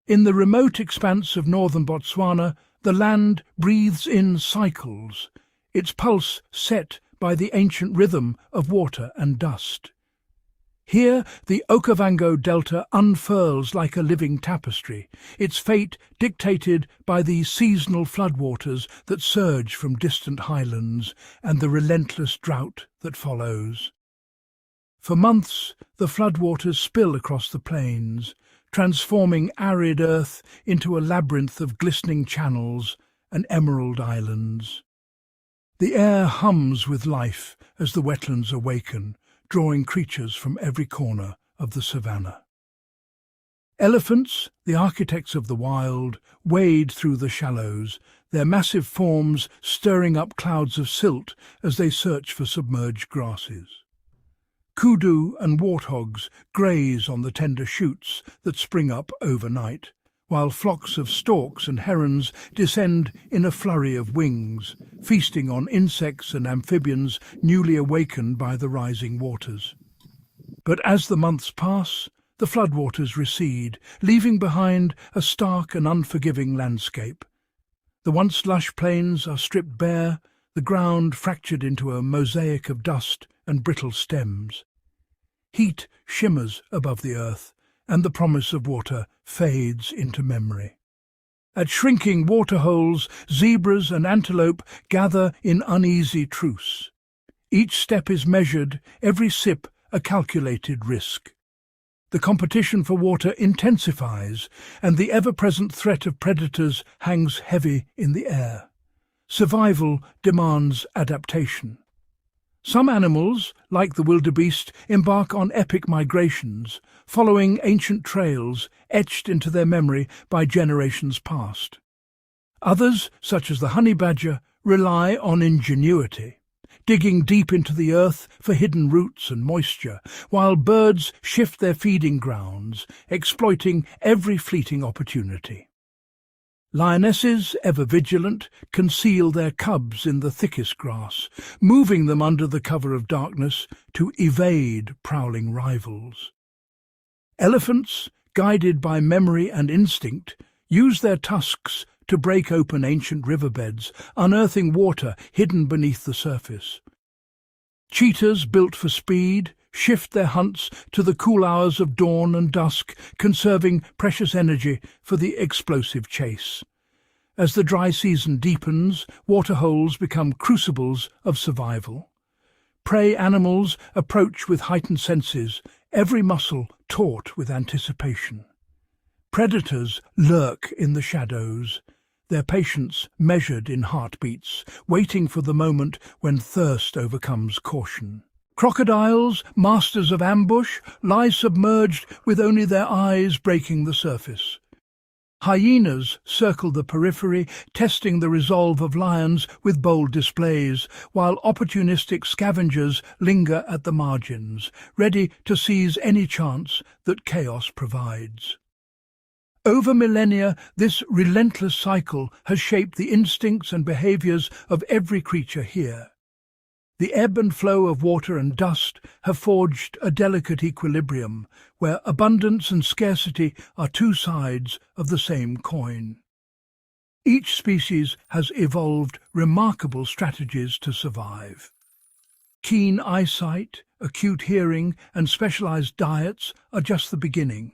In the remote expanse of northern Botswana, the land breathes in cycles, its pulse set by the ancient rhythm of water and dust. Here the Okavango Delta unfurls like a living tapestry, its fate dictated by the seasonal floodwaters that surge from distant highlands and the relentless drought that follows. For months the floodwaters spill across the plains, transforming arid earth into a labyrinth of glistening channels and emerald islands. The air hums with life as the wetlands awaken, drawing creatures from every corner of the savannah. Elephants, the architects of the wild, wade through the shallows, their massive forms stirring up clouds of silt as they search for submerged grasses. Kudu and warthogs graze on the tender shoots that spring up overnight, while flocks of storks and herons descend in a flurry of wings, feasting on insects and amphibians newly awakened by the rising waters. But as the months pass, the floodwaters recede, leaving behind a stark and unforgiving landscape. The once lush plains are stripped bare, the ground fractured into a mosaic of dust and brittle stems. Heat shimmers above the earth, and the promise of water fades into memory. At shrinking waterholes, zebras and antelope gather in uneasy truce. Each step is measured, every sip a calculated risk. The competition for water intensifies, and the ever-present threat of predators hangs heavy in the air. Survival demands adaptation. Some animals, like the wildebeest, embark on epic migrations, following ancient trails etched into their memory by generations past. Others, such as the honey badger, rely on ingenuity, digging deep into the earth for hidden roots and moisture, while birds shift their feeding grounds, exploiting every fleeting opportunity. Lionesses, ever vigilant, conceal their cubs in the thickest grass, moving them under the cover of darkness to evade prowling rivals. Elephants, guided by memory and instinct, use their tusks to break open ancient riverbeds, unearthing water hidden beneath the surface. Cheetahs, built for speed, shift their hunts to the cool hours of dawn and dusk, conserving precious energy for the explosive chase. As the dry season deepens, waterholes become crucibles of survival. Prey animals approach with heightened senses, every muscle taut with anticipation. Predators lurk in the shadows, their patience measured in heartbeats, waiting for the moment when thirst overcomes caution. Crocodiles, masters of ambush, lie submerged with only their eyes breaking the surface. Hyenas circle the periphery, testing the resolve of lions with bold displays, while opportunistic scavengers linger at the margins, ready to seize any chance that chaos provides. Over millennia, this relentless cycle has shaped the instincts and behaviors of every creature here. The ebb and flow of water and dust have forged a delicate equilibrium, where abundance and scarcity are two sides of the same coin. Each species has evolved remarkable strategies to survive. Keen eyesight, acute hearing, and specialized diets are just the beginning.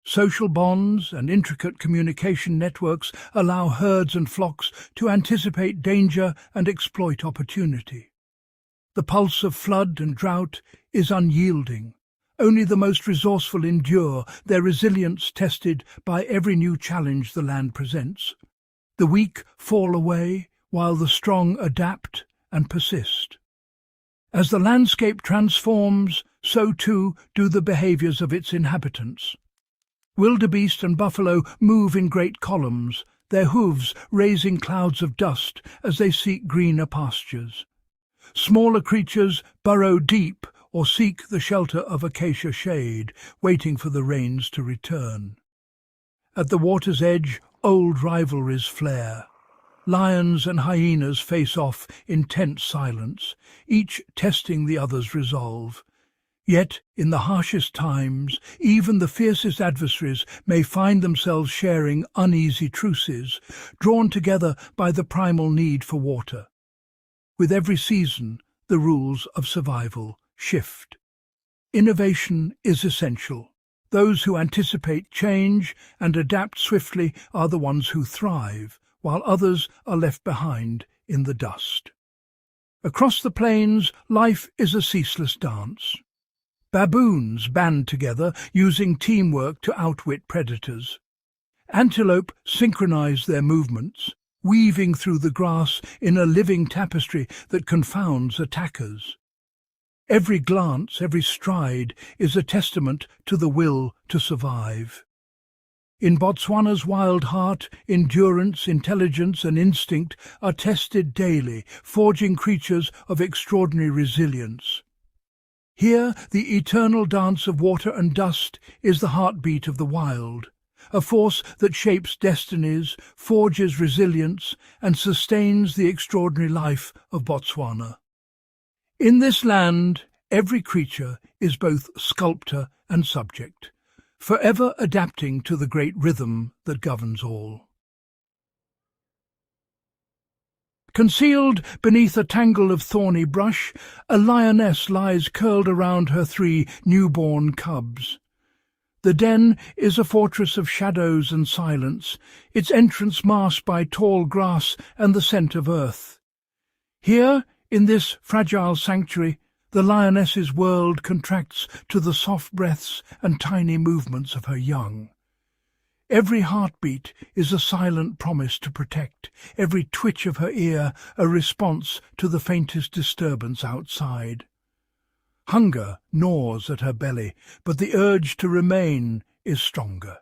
Social bonds and intricate communication networks allow herds and flocks to anticipate danger and exploit opportunity. The pulse of flood and drought is unyielding. Only the most resourceful endure, their resilience tested by every new challenge the land presents. The weak fall away, while the strong adapt and persist. As the landscape transforms, so too do the behaviors of its inhabitants. Wildebeest and buffalo move in great columns, their hooves raising clouds of dust as they seek greener pastures. Smaller creatures burrow deep or seek the shelter of acacia shade, waiting for the rains to return. At the water's edge, old rivalries flare. Lions and hyenas face off in tense silence, each testing the other's resolve. Yet, in the harshest times, even the fiercest adversaries may find themselves sharing uneasy truces, drawn together by the primal need for water. With every season, the rules of survival shift. Innovation is essential. Those who anticipate change and adapt swiftly are the ones who thrive, while others are left behind in the dust. Across the plains, life is a ceaseless dance. Baboons band together, using teamwork to outwit predators. Antelope synchronize their movements, weaving through the grass in a living tapestry that confounds attackers. Every glance, every stride is a testament to the will to survive. In Botswana's wild heart, endurance, intelligence and instinct are tested daily, forging creatures of extraordinary resilience. Here, the eternal dance of water and dust is the heartbeat of the wild, a force that shapes destinies, forges resilience, and sustains the extraordinary life of Botswana. In this land, every creature is both sculptor and subject, forever adapting to the great rhythm that governs all. Concealed beneath a tangle of thorny brush, a lioness lies curled around her 3 newborn cubs. The den is a fortress of shadows and silence, its entrance masked by tall grass and the scent of earth. Here, in this fragile sanctuary, the lioness's world contracts to the soft breaths and tiny movements of her young. Every heartbeat is a silent promise to protect, every twitch of her ear a response to the faintest disturbance outside. Hunger gnaws at her belly, but the urge to remain is stronger.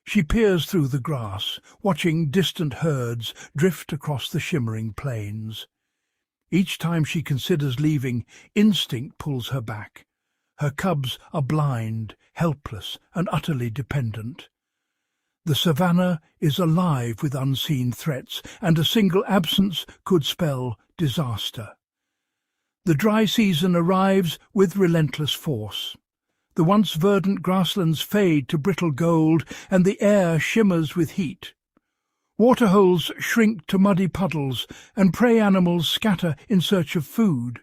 She peers through the grass, watching distant herds drift across the shimmering plains. Each time she considers leaving, instinct pulls her back. Her cubs are blind, helpless, and utterly dependent. The savannah is alive with unseen threats, and a single absence could spell disaster. The dry season arrives with relentless force. The once verdant grasslands fade to brittle gold, and the air shimmers with heat. Waterholes shrink to muddy puddles, and prey animals scatter in search of food.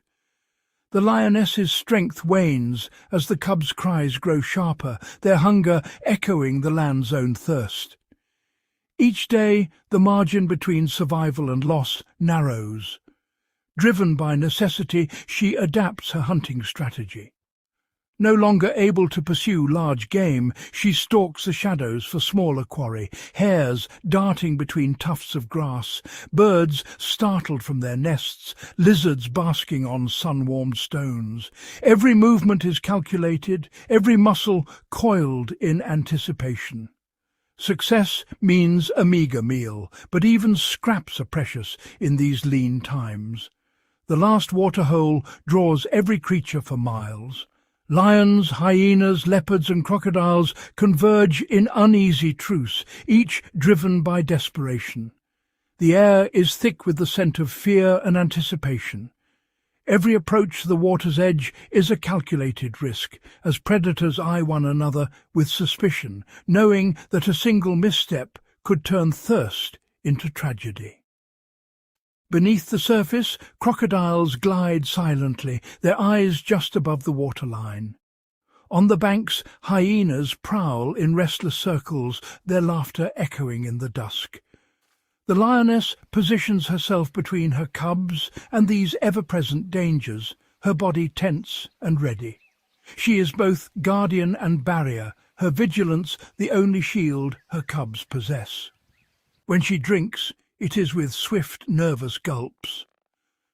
The lioness's strength wanes as the cubs' cries grow sharper, their hunger echoing the land's own thirst. Each day, the margin between survival and loss narrows. Driven by necessity, she adapts her hunting strategy. No longer able to pursue large game, she stalks the shadows for smaller quarry, hares darting between tufts of grass, birds startled from their nests, lizards basking on sun-warmed stones. Every movement is calculated, every muscle coiled in anticipation. Success means a meagre meal, but even scraps are precious in these lean times. The last waterhole draws every creature for miles. Lions, hyenas, leopards and crocodiles converge in uneasy truce, each driven by desperation. The air is thick with the scent of fear and anticipation. Every approach to the water's edge is a calculated risk, as predators eye one another with suspicion, knowing that a single misstep could turn thirst into tragedy. Beneath the surface, crocodiles glide silently, their eyes just above the waterline. On the banks, hyenas prowl in restless circles, their laughter echoing in the dusk. The lioness positions herself between her cubs and these ever-present dangers, her body tense and ready. She is both guardian and barrier, her vigilance the only shield her cubs possess. When she drinks, it is with swift, nervous gulps.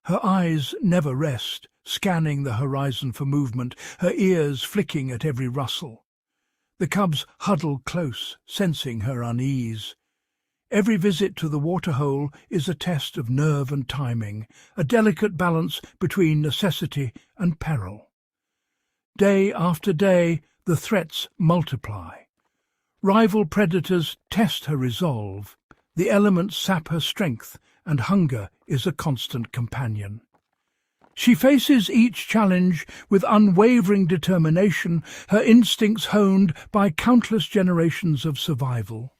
Her eyes never rest, scanning the horizon for movement, her ears flicking at every rustle. The cubs huddle close, sensing her unease. Every visit to the waterhole is a test of nerve and timing, a delicate balance between necessity and peril. Day after day, the threats multiply. Rival predators test her resolve. The elements sap her strength, and hunger is a constant companion. She faces each challenge with unwavering determination, her instincts honed by countless generations of survival.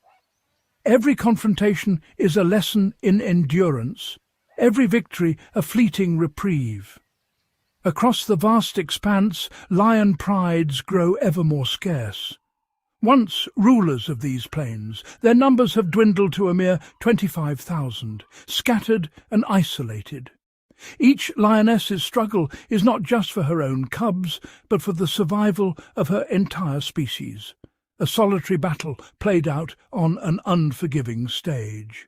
Every confrontation is a lesson in endurance, every victory a fleeting reprieve. Across the vast expanse, lion prides grow ever more scarce. Once rulers of these plains, their numbers have dwindled to a mere 25,000, scattered and isolated. Each lioness's struggle is not just for her own cubs, but for the survival of her entire species, a solitary battle played out on an unforgiving stage.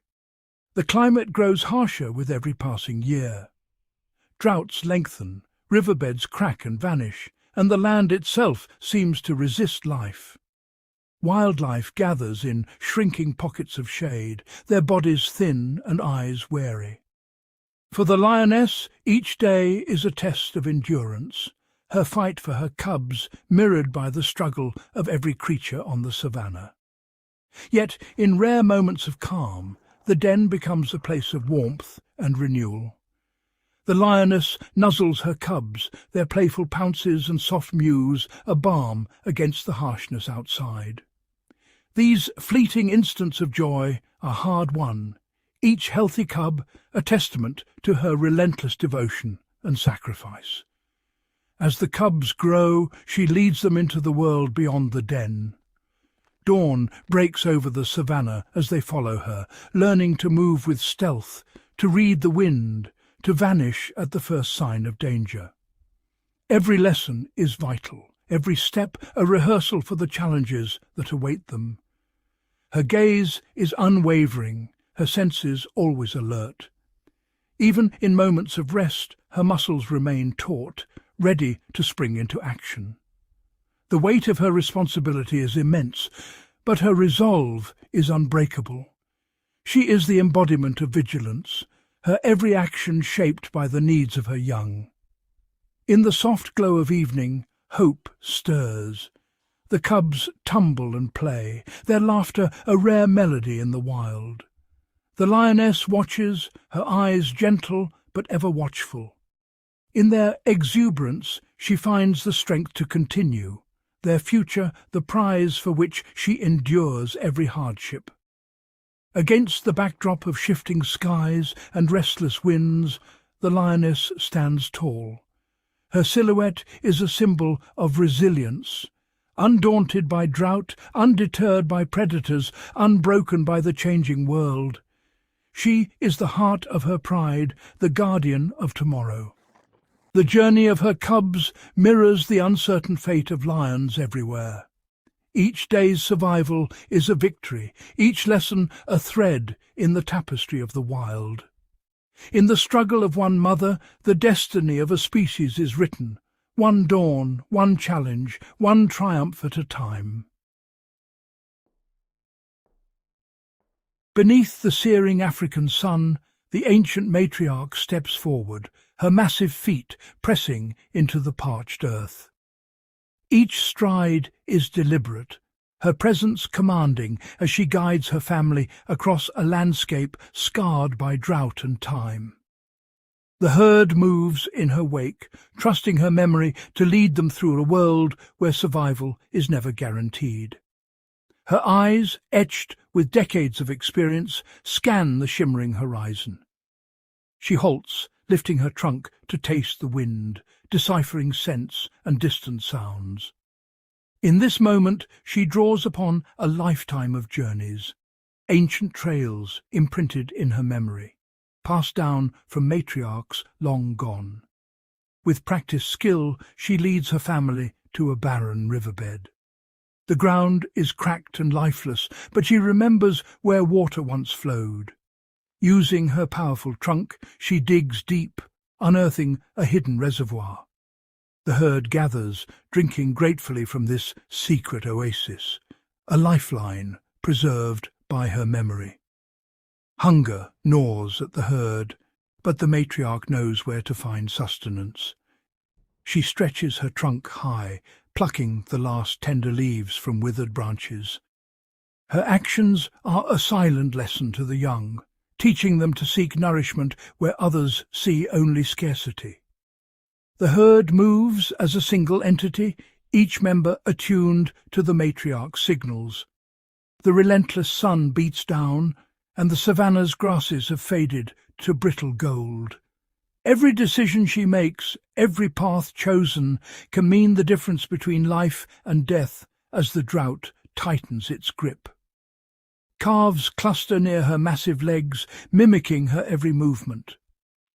The climate grows harsher with every passing year. Droughts lengthen, riverbeds crack and vanish, and the land itself seems to resist life. Wildlife gathers in shrinking pockets of shade, their bodies thin and eyes wary. For the lioness, each day is a test of endurance, her fight for her cubs mirrored by the struggle of every creature on the savannah. Yet, in rare moments of calm, the den becomes a place of warmth and renewal. The lioness nuzzles her cubs, their playful pounces and soft mews a balm against the harshness outside. These fleeting instants of joy are hard-won, each healthy cub a testament to her relentless devotion and sacrifice. As the cubs grow, she leads them into the world beyond the den. Dawn breaks over the savannah as they follow her, learning to move with stealth, to read the wind, to vanish at the first sign of danger. Every lesson is vital, every step a rehearsal for the challenges that await them. Her gaze is unwavering, her senses always alert. Even in moments of rest, her muscles remain taut, ready to spring into action. The weight of her responsibility is immense, but her resolve is unbreakable. She is the embodiment of vigilance, her every action shaped by the needs of her young. In the soft glow of evening, hope stirs. The cubs tumble and play, their laughter a rare melody in the wild. The lioness watches, her eyes gentle but ever watchful. In their exuberance she finds the strength to continue, their future the prize for which she endures every hardship. Against the backdrop of shifting skies and restless winds, the lioness stands tall. Her silhouette is a symbol of resilience, undaunted by drought, undeterred by predators, unbroken by the changing world. She is the heart of her pride, the guardian of tomorrow. The journey of her cubs mirrors the uncertain fate of lions everywhere. Each day's survival is a victory, each lesson a thread in the tapestry of the wild. In the struggle of one mother, the destiny of a species is written, one dawn, one challenge, one triumph at a time. Beneath the searing African sun, the ancient matriarch steps forward, her massive feet pressing into the parched earth. Each stride is deliberate, her presence commanding as she guides her family across a landscape scarred by drought and time. The herd moves in her wake, trusting her memory to lead them through a world where survival is never guaranteed. Her eyes, etched with decades of experience, scan the shimmering horizon. She halts, lifting her trunk to taste the wind, deciphering scents and distant sounds. In this moment she draws upon a lifetime of journeys, ancient trails imprinted in her memory, passed down from matriarchs long gone. With practiced skill she leads her family to a barren riverbed. The ground is cracked and lifeless, but she remembers where water once flowed. Using her powerful trunk, she digs deep, unearthing a hidden reservoir. The herd gathers, drinking gratefully from this secret oasis, a lifeline preserved by her memory. Hunger gnaws at the herd, but the matriarch knows where to find sustenance. She stretches her trunk high, plucking the last tender leaves from withered branches. Her actions are a silent lesson to the young, teaching them to seek nourishment where others see only scarcity. The herd moves as a single entity, each member attuned to the matriarch's signals. The relentless sun beats down, and the savannah's grasses have faded to brittle gold. Every decision she makes, every path chosen, can mean the difference between life and death as the drought tightens its grip. Calves cluster near her massive legs, mimicking her every movement.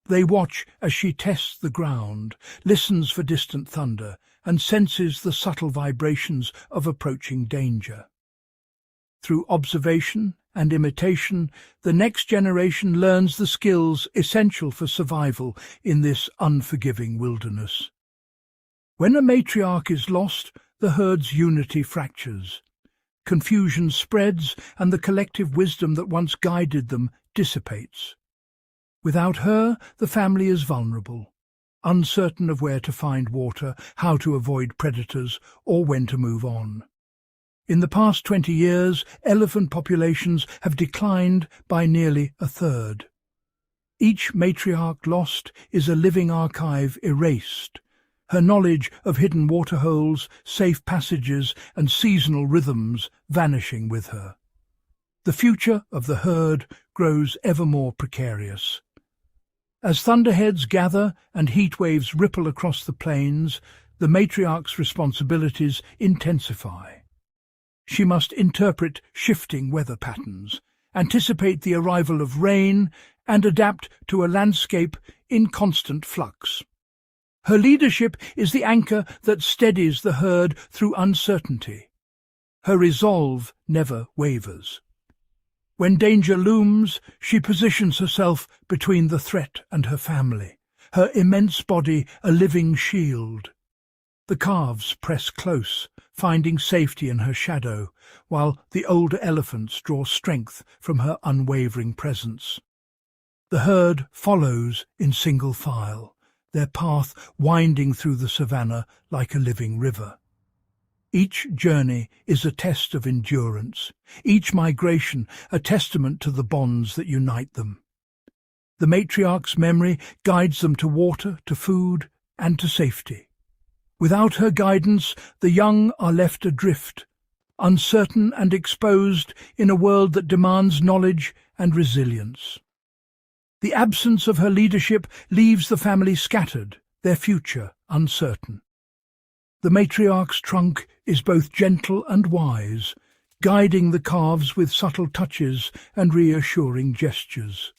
They watch as she tests the ground, listens for distant thunder, and senses the subtle vibrations of approaching danger. Through observation and imitation, the next generation learns the skills essential for survival in this unforgiving wilderness. When a matriarch is lost, the herd's unity fractures. Confusion spreads, and the collective wisdom that once guided them dissipates. Without her, the family is vulnerable, uncertain of where to find water, how to avoid predators, or when to move on. In the past 20 years, elephant populations have declined by nearly a third. Each matriarch lost is a living archive erased, her knowledge of hidden waterholes, safe passages, and seasonal rhythms vanishing with her. The future of the herd grows ever more precarious. As thunderheads gather and heat waves ripple across the plains, the matriarch's responsibilities intensify. She must interpret shifting weather patterns, anticipate the arrival of rain, and adapt to a landscape in constant flux. Her leadership is the anchor that steadies the herd through uncertainty. Her resolve never wavers. When danger looms, she positions herself between the threat and her family, her immense body a living shield. The calves press close, finding safety in her shadow, while the older elephants draw strength from her unwavering presence. The herd follows in single file, their path winding through the savannah like a living river. Each journey is a test of endurance, each migration a testament to the bonds that unite them. The matriarch's memory guides them to water, to food, and to safety. Without her guidance, the young are left adrift, uncertain and exposed in a world that demands knowledge and resilience. The absence of her leadership leaves the family scattered, their future uncertain. The matriarch's trunk is both gentle and wise, guiding the calves with subtle touches and reassuring gestures.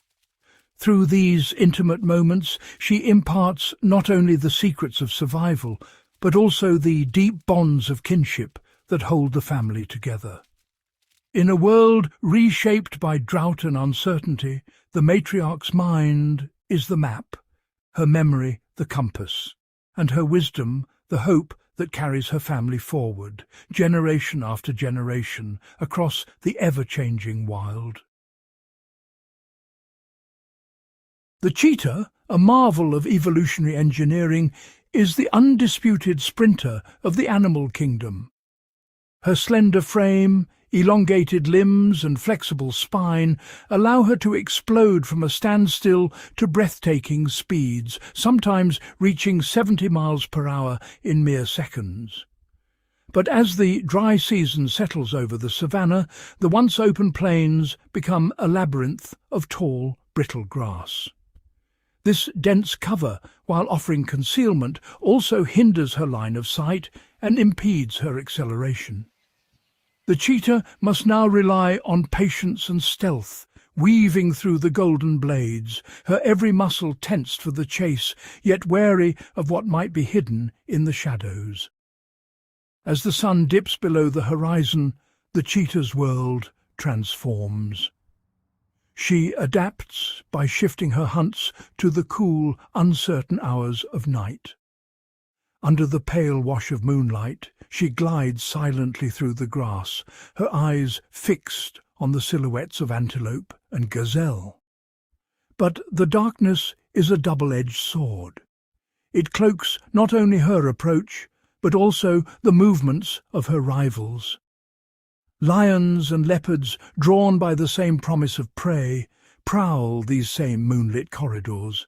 Through these intimate moments, she imparts not only the secrets of survival, but also the deep bonds of kinship that hold the family together. In a world reshaped by drought and uncertainty, the matriarch's mind is the map, her memory the compass, and her wisdom the hope that carries her family forward, generation after generation, across the ever-changing wild. The cheetah, a marvel of evolutionary engineering, is the undisputed sprinter of the animal kingdom. Her slender frame, elongated limbs and flexible spine allow her to explode from a standstill to breathtaking speeds, sometimes reaching 70 miles per hour in mere seconds. But as the dry season settles over the savannah, the once open plains become a labyrinth of tall, brittle grass. This dense cover, while offering concealment, also hinders her line of sight and impedes her acceleration. The cheetah must now rely on patience and stealth, weaving through the golden blades, her every muscle tensed for the chase, yet wary of what might be hidden in the shadows. As the sun dips below the horizon, the cheetah's world transforms. She adapts by shifting her hunts to the cool, uncertain hours of night. Under the pale wash of moonlight, she glides silently through the grass, her eyes fixed on the silhouettes of antelope and gazelle. But the darkness is a double-edged sword. It cloaks not only her approach, but also the movements of her rivals. Lions and leopards, drawn by the same promise of prey, prowl these same moonlit corridors.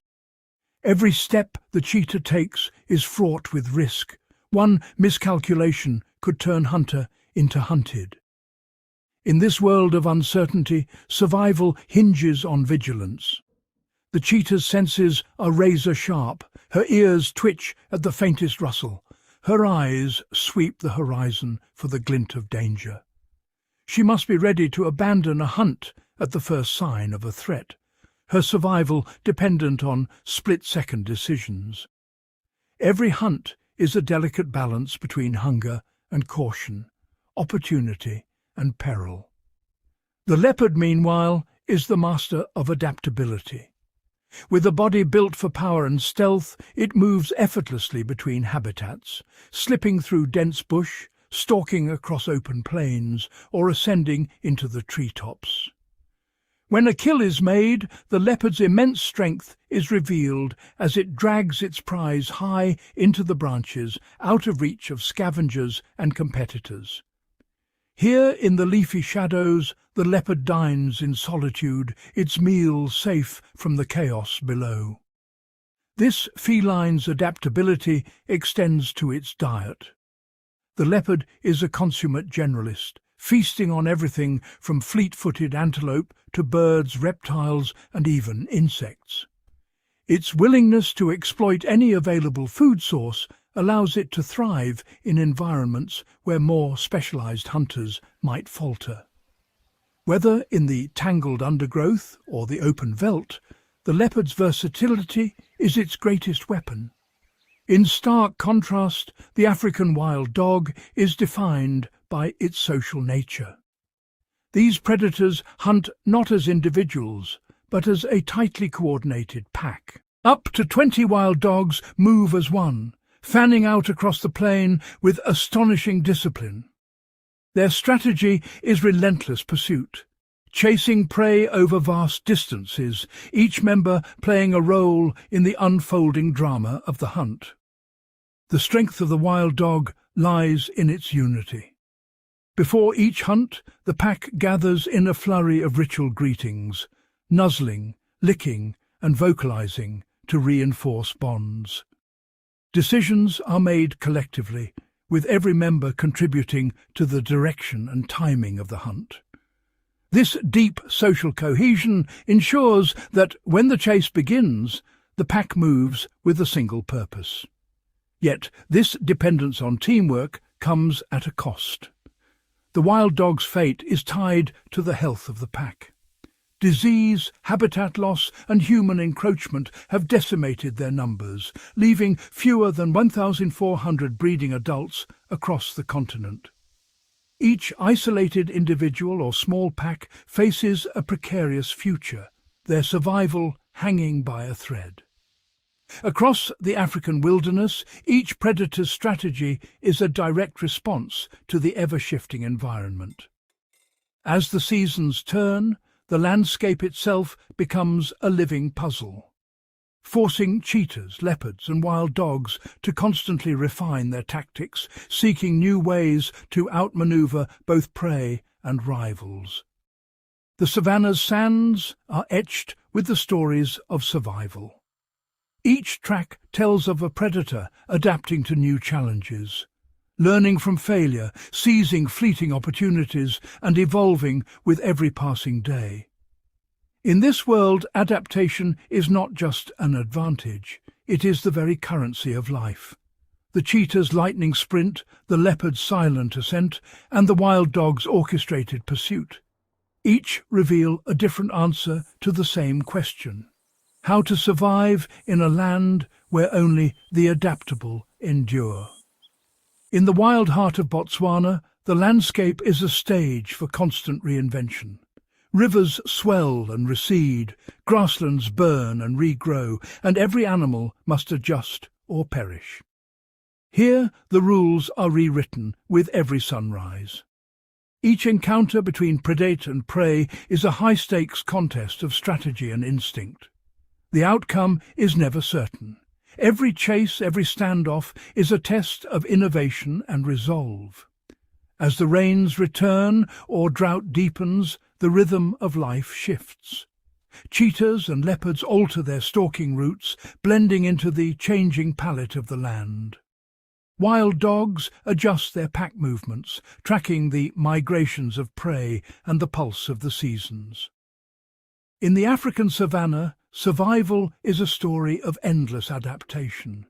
Every step the cheetah takes is fraught with risk. One miscalculation could turn hunter into hunted. In this world of uncertainty, survival hinges on vigilance. The cheetah's senses are razor-sharp, her ears twitch at the faintest rustle, her eyes sweep the horizon for the glint of danger. She must be ready to abandon a hunt at the first sign of a threat, her survival dependent on split-second decisions. Every hunt is a delicate balance between hunger and caution, opportunity and peril. The leopard, meanwhile, is the master of adaptability. With a body built for power and stealth, it moves effortlessly between habitats, slipping through dense bush, stalking across open plains, or ascending into the treetops. When a kill is made, the leopard's immense strength is revealed as it drags its prize high into the branches, out of reach of scavengers and competitors. Here in the leafy shadows, the leopard dines in solitude, its meal safe from the chaos below. This feline's adaptability extends to its diet. The leopard is a consummate generalist, feasting on everything from fleet-footed antelope to birds, reptiles, and even insects. Its willingness to exploit any available food source allows it to thrive in environments where more specialized hunters might falter. Whether in the tangled undergrowth or the open veldt, the leopard's versatility is its greatest weapon. In stark contrast, the African wild dog is defined by its social nature. These predators hunt not as individuals, but as a tightly coordinated pack. Up to 20 wild dogs move as one, fanning out across the plain with astonishing discipline. Their strategy is relentless pursuit, chasing prey over vast distances, each member playing a role in the unfolding drama of the hunt. The strength of the wild dog lies in its unity. Before each hunt, the pack gathers in a flurry of ritual greetings, nuzzling, licking, and vocalizing to reinforce bonds. Decisions are made collectively, with every member contributing to the direction and timing of the hunt. This deep social cohesion ensures that when the chase begins, the pack moves with a single purpose. Yet this dependence on teamwork comes at a cost. The wild dog's fate is tied to the health of the pack. Disease, habitat loss, and human encroachment have decimated their numbers, leaving fewer than 1,400 breeding adults across the continent. Each isolated individual or small pack faces a precarious future, their survival hanging by a thread. Across the African wilderness, each predator's strategy is a direct response to the ever-shifting environment. As the seasons turn, the landscape itself becomes a living puzzle, forcing cheetahs, leopards, and wild dogs to constantly refine their tactics, seeking new ways to outmaneuver both prey and rivals. The savanna's sands are etched with the stories of survival. Each track tells of a predator adapting to new challenges, learning from failure, seizing fleeting opportunities, and evolving with every passing day. In this world, adaptation is not just an advantage, it is the very currency of life. The cheetah's lightning sprint, the leopard's silent ascent, and the wild dog's orchestrated pursuit. Each reveal a different answer to the same question: how to survive in a land where only the adaptable endure. In the wild heart of Botswana, the landscape is a stage for constant reinvention. Rivers swell and recede, grasslands burn and regrow, and every animal must adjust or perish. Here the rules are rewritten with every sunrise. Each encounter between predator and prey is a high-stakes contest of strategy and instinct. The outcome is never certain. Every chase, every standoff is a test of innovation and resolve. As the rains return or drought deepens, the rhythm of life shifts. Cheetahs and leopards alter their stalking routes, blending into the changing palette of the land. Wild dogs adjust their pack movements, tracking the migrations of prey and the pulse of the seasons. In the African savanna, survival is a story of endless adaptation.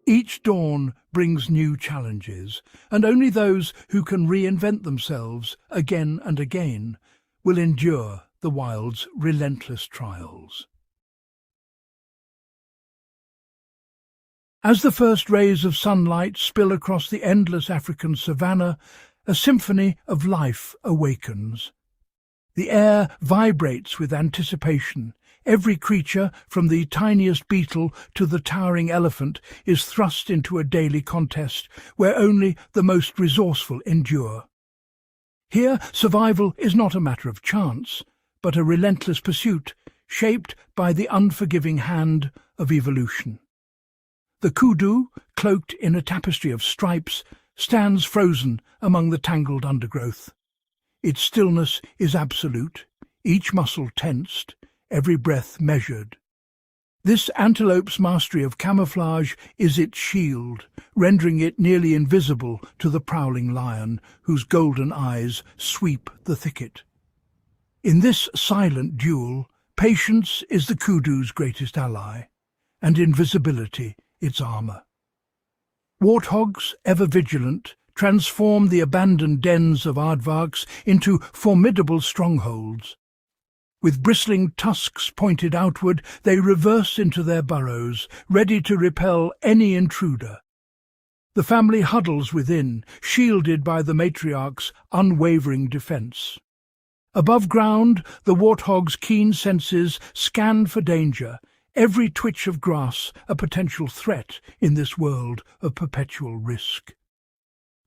Each dawn brings new challenges, and only those who can reinvent themselves again and again will endure the wild's relentless trials. As the first rays of sunlight spill across the endless African savanna, a symphony of life awakens. The air vibrates with anticipation. Every creature, from the tiniest beetle to the towering elephant, is thrust into a daily contest where only the most resourceful endure. Here, survival is not a matter of chance, but a relentless pursuit, shaped by the unforgiving hand of evolution. The kudu, cloaked in a tapestry of stripes, stands frozen among the tangled undergrowth. Its stillness is absolute, each muscle tensed, every breath measured. This antelope's mastery of camouflage is its shield, rendering it nearly invisible to the prowling lion, whose golden eyes sweep the thicket. In this silent duel, patience is the kudu's greatest ally, and invisibility its armour. Warthogs, ever vigilant, transform the abandoned dens of aardvarks into formidable strongholds. With bristling tusks pointed outward, they reverse into their burrows, ready to repel any intruder. The family huddles within, shielded by the matriarch's unwavering defence. Above ground, the warthog's keen senses scan for danger, every twitch of grass a potential threat in this world of perpetual risk.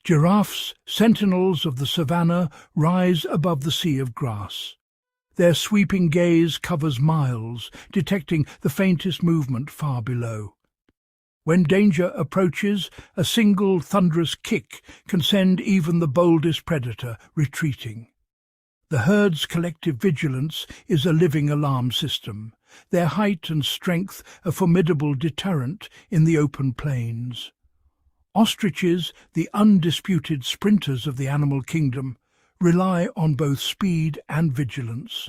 Giraffes, sentinels of the savanna, rise above the sea of grass. Their sweeping gaze covers miles, detecting the faintest movement far below. When danger approaches, a single thunderous kick can send even the boldest predator retreating. The herd's collective vigilance is a living alarm system, their height and strength a formidable deterrent in the open plains. Ostriches, the undisputed sprinters of the animal kingdom, rely on both speed and vigilance.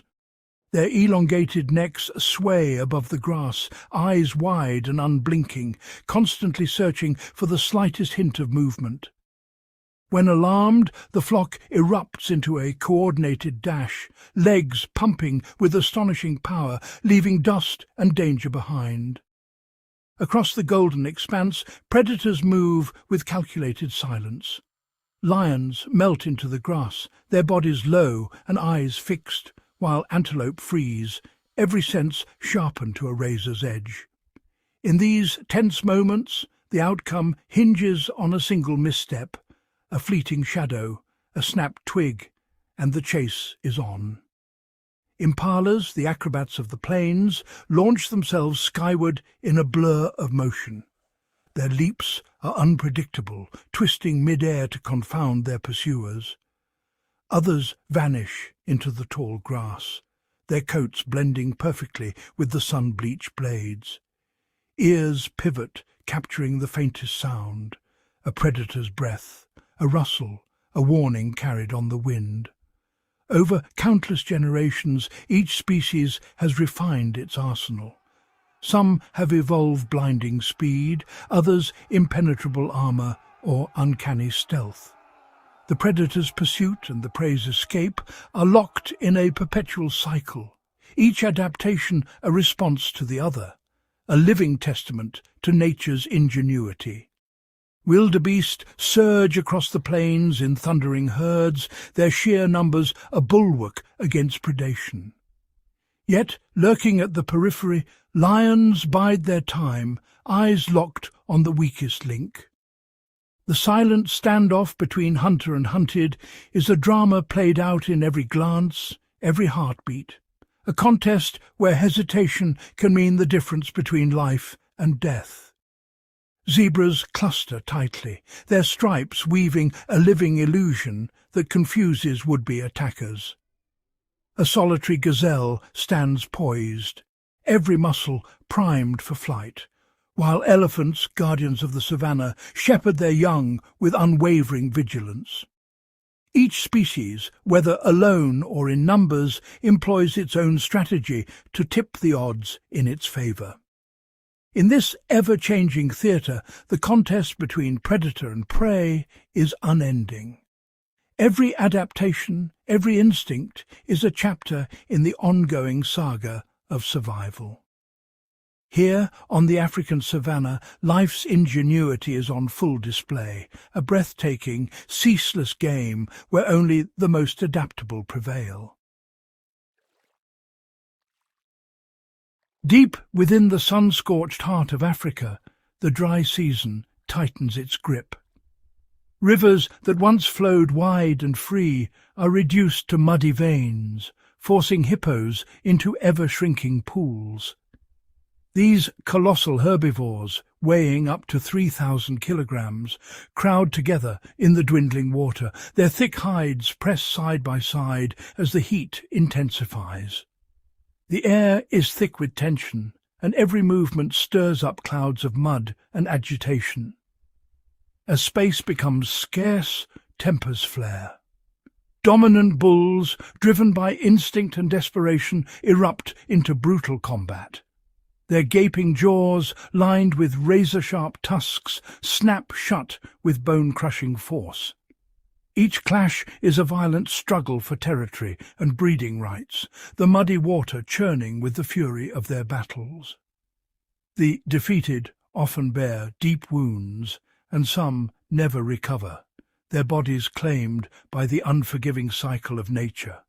Their elongated necks sway above the grass, eyes wide and unblinking, constantly searching for the slightest hint of movement. When alarmed, the flock erupts into a coordinated dash, legs pumping with astonishing power, leaving dust and danger behind. Across the golden expanse, predators move with calculated silence. Lions melt into the grass, their bodies low and eyes fixed, while antelope freeze, every sense sharpened to a razor's edge. In these tense moments, the outcome hinges on a single misstep, a fleeting shadow, a snapped twig, and the chase is on. Impalas, the acrobats of the plains, launch themselves skyward in a blur of motion. Their leaps are unpredictable, twisting mid-air to confound their pursuers. Others vanish into the tall grass, their coats blending perfectly with the sun-bleached blades. Ears pivot, capturing the faintest sound, a predator's breath, a rustle, a warning carried on the wind. Over countless generations, each species has refined its arsenal. Some have evolved blinding speed, others impenetrable armor or uncanny stealth. The predator's pursuit and the prey's escape are locked in a perpetual cycle, each adaptation a response to the other, a living testament to nature's ingenuity. Wildebeest surge across the plains in thundering herds, their sheer numbers a bulwark against predation. Yet, lurking at the periphery, lions bide their time, eyes locked on the weakest link. The silent standoff between hunter and hunted is a drama played out in every glance, every heartbeat, a contest where hesitation can mean the difference between life and death. Zebras cluster tightly, their stripes weaving a living illusion that confuses would-be attackers. A solitary gazelle stands poised, every muscle primed for flight, while elephants, guardians of the savannah, shepherd their young with unwavering vigilance. Each species, whether alone or in numbers, employs its own strategy to tip the odds in its favour. In this ever-changing theatre, the contest between predator and prey is unending. Every adaptation, every instinct is a chapter in the ongoing saga of survival. Here, on the African savannah, life's ingenuity is on full display, a breathtaking, ceaseless game where only the most adaptable prevail. Deep within the sun-scorched heart of Africa, the dry season tightens its grip. Rivers that once flowed wide and free are reduced to muddy veins, forcing hippos into ever-shrinking pools. These colossal herbivores, weighing up to 3,000 kilograms, crowd together in the dwindling water, their thick hides press side by side as the heat intensifies. The air is thick with tension, and every movement stirs up clouds of mud and agitation. As space becomes scarce, tempers flare. Dominant bulls, driven by instinct and desperation, erupt into brutal combat. Their gaping jaws, lined with razor-sharp tusks, snap shut with bone-crushing force. Each clash is a violent struggle for territory and breeding rights, the muddy water churning with the fury of their battles. The defeated often bear deep wounds, and some never recover, their bodies claimed by the unforgiving cycle of nature.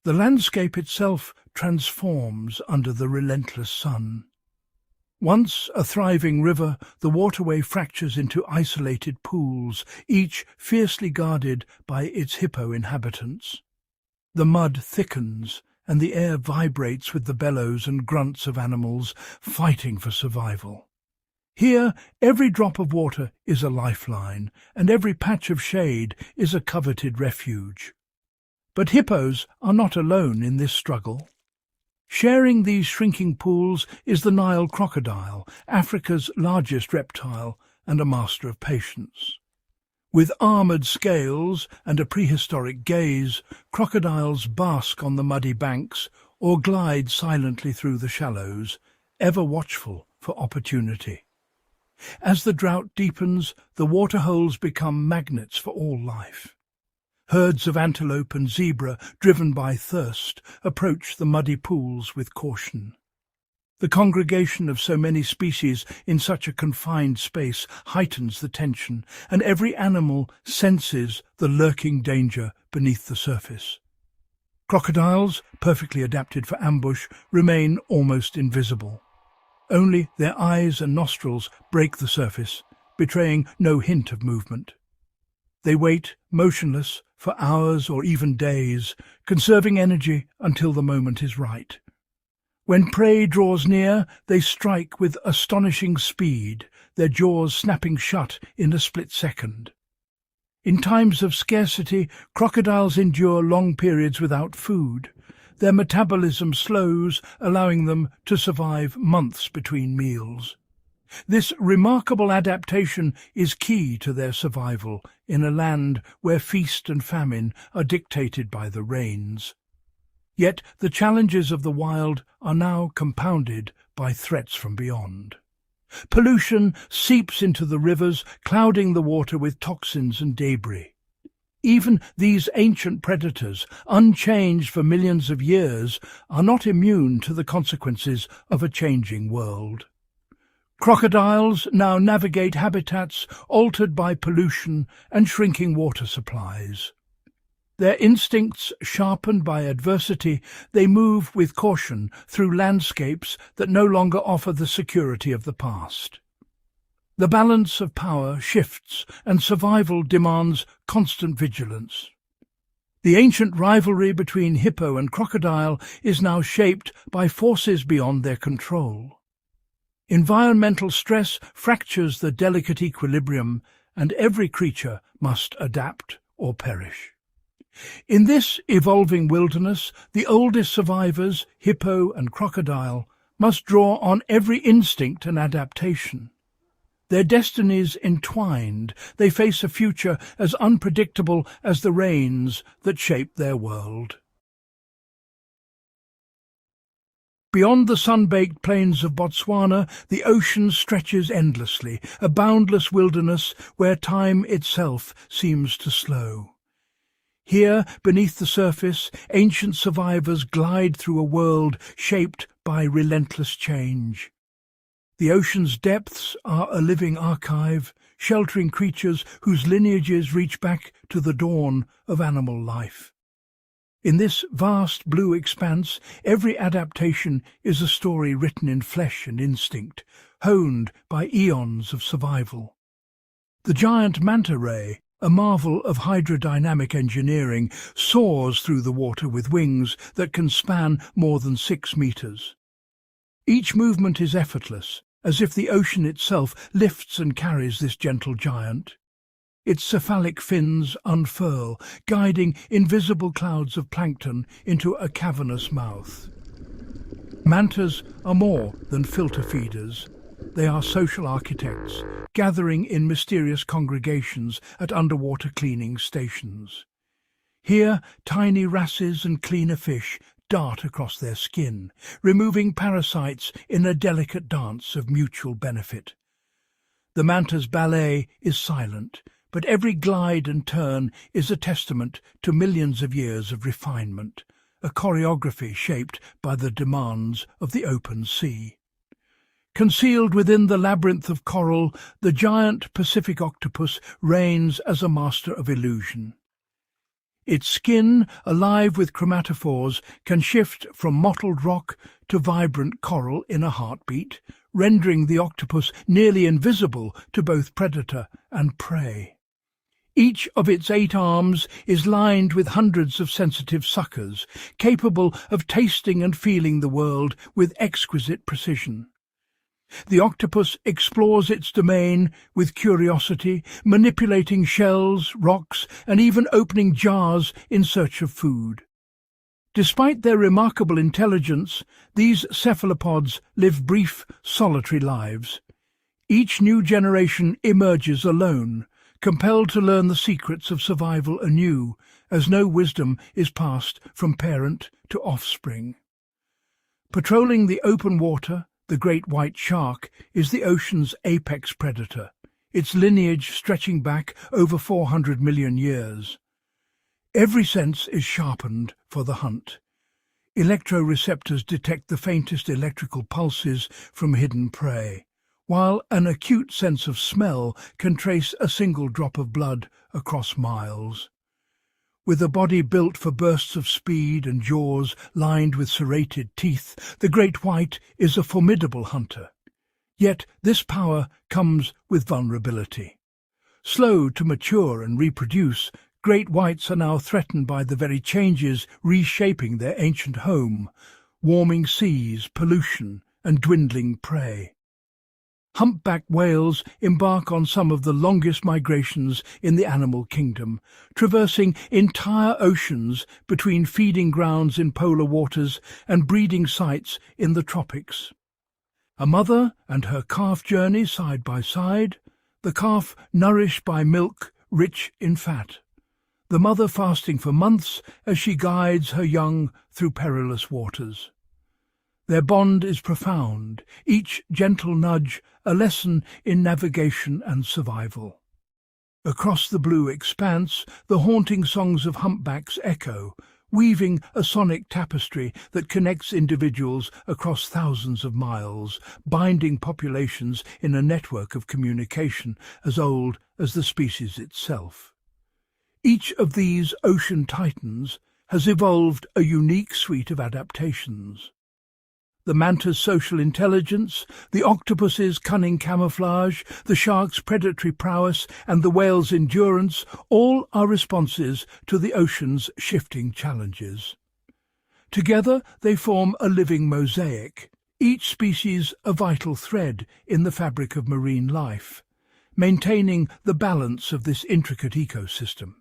The landscape itself transforms under the relentless sun. Once a thriving river, the waterway fractures into isolated pools, each fiercely guarded by its hippo inhabitants. The mud thickens, and the air vibrates with the bellows and grunts of animals fighting for survival. Here, every drop of water is a lifeline, and every patch of shade is a coveted refuge. But hippos are not alone in this struggle. Sharing these shrinking pools is the Nile crocodile, Africa's largest reptile and a master of patience. With armoured scales and a prehistoric gaze, crocodiles bask on the muddy banks or glide silently through the shallows, ever watchful for opportunity. As the drought deepens, the waterholes become magnets for all life. Herds of antelope and zebra, driven by thirst, approach the muddy pools with caution. The congregation of so many species in such a confined space heightens the tension, and every animal senses the lurking danger beneath the surface. Crocodiles, perfectly adapted for ambush, remain almost invisible. Only their eyes and nostrils break the surface, betraying no hint of movement. They wait, motionless, for hours or even days, conserving energy until the moment is right. When prey draws near, they strike with astonishing speed, their jaws snapping shut in a split second. In times of scarcity, crocodiles endure long periods without food. Their metabolism slows, allowing them to survive months between meals. This remarkable adaptation is key to their survival in a land where feast and famine are dictated by the rains. Yet the challenges of the wild are now compounded by threats from beyond. Pollution seeps into the rivers, clouding the water with toxins and debris. Even these ancient predators, unchanged for millions of years, are not immune to the consequences of a changing world. Crocodiles now navigate habitats altered by pollution and shrinking water supplies. Their instincts sharpened by adversity, they move with caution through landscapes that no longer offer the security of the past. The balance of power shifts, and survival demands constant vigilance. The ancient rivalry between hippo and crocodile is now shaped by forces beyond their control. Environmental stress fractures the delicate equilibrium, and every creature must adapt or perish. In this evolving wilderness, the oldest survivors, hippo and crocodile, must draw on every instinct and adaptation. Their destinies entwined, they face a future as unpredictable as the rains that shape their world. Beyond the sun-baked plains of Botswana, the ocean stretches endlessly, a boundless wilderness where time itself seems to slow. Here, beneath the surface, ancient survivors glide through a world shaped by relentless change. The ocean's depths are a living archive, sheltering creatures whose lineages reach back to the dawn of animal life. In this vast blue expanse, every adaptation is a story written in flesh and instinct, honed by eons of survival. The giant manta ray, a marvel of hydrodynamic engineering, soars through the water with wings that can span more than 6 meters. Each movement is effortless, as if the ocean itself lifts and carries this gentle giant. Its cephalic fins unfurl, guiding invisible clouds of plankton into a cavernous mouth. Mantas are more than filter feeders. They are social architects, gathering in mysterious congregations at underwater cleaning stations. Here, tiny wrasses and cleaner fish dart across their skin, removing parasites in a delicate dance of mutual benefit. The manta's ballet is silent, but every glide and turn is a testament to millions of years of refinement, a choreography shaped by the demands of the open sea. Concealed within the labyrinth of coral, the giant Pacific octopus reigns as a master of illusion. Its skin, alive with chromatophores, can shift from mottled rock to vibrant coral in a heartbeat, rendering the octopus nearly invisible to both predator and prey. Each of its 8 arms is lined with hundreds of sensitive suckers, capable of tasting and feeling the world with exquisite precision. The octopus explores its domain with curiosity, manipulating shells, rocks, and even opening jars in search of food. Despite their remarkable intelligence, these cephalopods live brief, solitary lives. Each new generation emerges alone, compelled to learn the secrets of survival anew, as no wisdom is passed from parent to offspring. Patrolling the open water, the great white shark is the ocean's apex predator, its lineage stretching back over 400 million years. Every sense is sharpened for the hunt. Electroreceptors detect the faintest electrical pulses from hidden prey, while an acute sense of smell can trace a single drop of blood across miles. With a body built for bursts of speed and jaws lined with serrated teeth, the great white is a formidable hunter. Yet this power comes with vulnerability. Slow to mature and reproduce, great whites are now threatened by the very changes reshaping their ancient home: warming seas, pollution, and dwindling prey. Humpback whales embark on some of the longest migrations in the animal kingdom, traversing entire oceans between feeding grounds in polar waters and breeding sites in the tropics. A mother and her calf journey side by side, the calf nourished by milk rich in fat, the mother fasting for months as she guides her young through perilous waters. Their bond is profound, each gentle nudge a lesson in navigation and survival. Across the blue expanse, the haunting songs of humpbacks echo, weaving a sonic tapestry that connects individuals across thousands of miles, binding populations in a network of communication as old as the species itself. Each of these ocean titans has evolved a unique suite of adaptations. The manta's social intelligence, the octopus's cunning camouflage, the shark's predatory prowess, and the whale's endurance all are responses to the ocean's shifting challenges. Together they form a living mosaic, each species a vital thread in the fabric of marine life, maintaining the balance of this intricate ecosystem.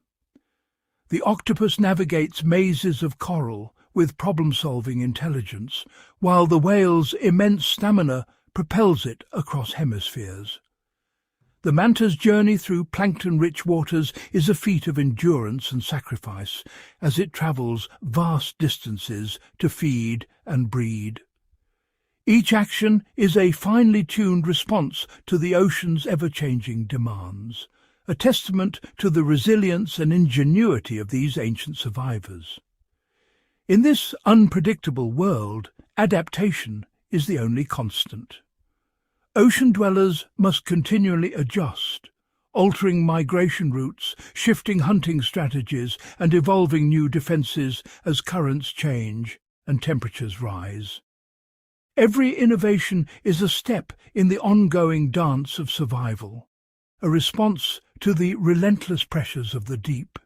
The octopus navigates mazes of coral with problem-solving intelligence, while the whale's immense stamina propels it across hemispheres. The manta's journey through plankton-rich waters is a feat of endurance and sacrifice as it travels vast distances to feed and breed. Each action is a finely tuned response to the ocean's ever-changing demands, a testament to the resilience and ingenuity of these ancient survivors. In this unpredictable world, adaptation is the only constant. Ocean dwellers must continually adjust, altering migration routes, shifting hunting strategies, and evolving new defences as currents change and temperatures rise. Every innovation is a step in the ongoing dance of survival, a response to the relentless pressures of the deep.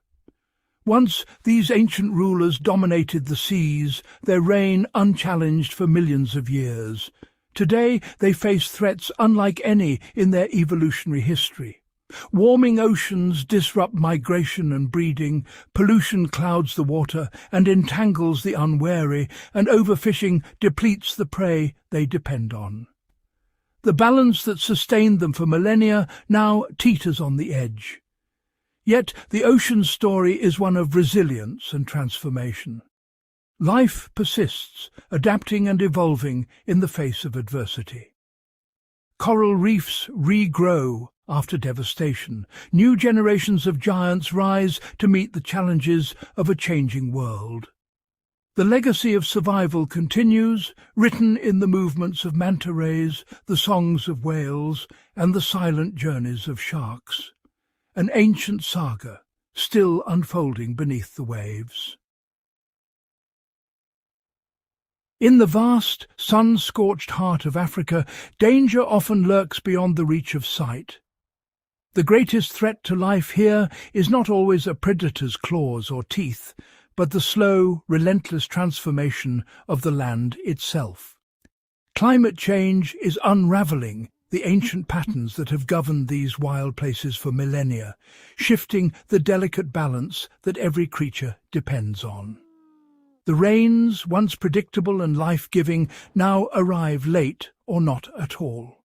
Once these ancient rulers dominated the seas, their reign unchallenged for millions of years. Today they face threats unlike any in their evolutionary history. Warming oceans disrupt migration and breeding, pollution clouds the water and entangles the unwary, and overfishing depletes the prey they depend on. The balance that sustained them for millennia now teeters on the edge. Yet the ocean's story is one of resilience and transformation. Life persists, adapting and evolving in the face of adversity. Coral reefs regrow after devastation. New generations of giants rise to meet the challenges of a changing world. The legacy of survival continues, written in the movements of manta rays, the songs of whales, and the silent journeys of sharks. An ancient saga, still unfolding beneath the waves. In the vast, sun-scorched heart of Africa, danger often lurks beyond the reach of sight. The greatest threat to life here is not always a predator's claws or teeth, but the slow, relentless transformation of the land itself. Climate change is unravelling the ancient patterns that have governed these wild places for millennia, shifting the delicate balance that every creature depends on. The rains, once predictable and life-giving, now arrive late or not at all.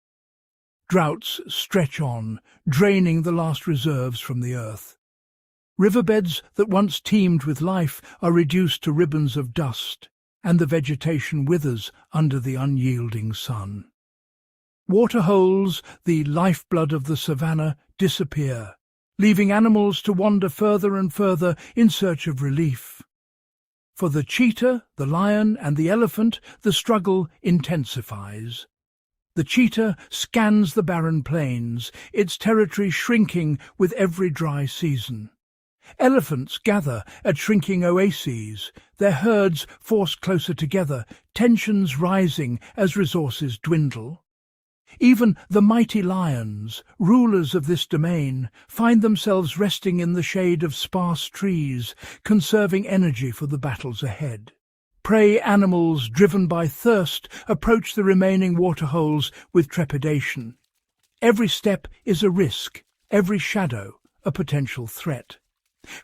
Droughts stretch on, draining the last reserves from the earth. Riverbeds that once teemed with life are reduced to ribbons of dust, and the vegetation withers under the unyielding sun. Waterholes, the lifeblood of the savannah, disappear, leaving animals to wander further and further in search of relief. For the cheetah, the lion, and the elephant, the struggle intensifies. The cheetah scans the barren plains, its territory shrinking with every dry season. Elephants gather at shrinking oases, their herds forced closer together, tensions rising as resources dwindle. Even the mighty lions, rulers of this domain, find themselves resting in the shade of sparse trees, conserving energy for the battles ahead. Prey animals, driven by thirst, approach the remaining waterholes with trepidation. Every step is a risk, every shadow a potential threat.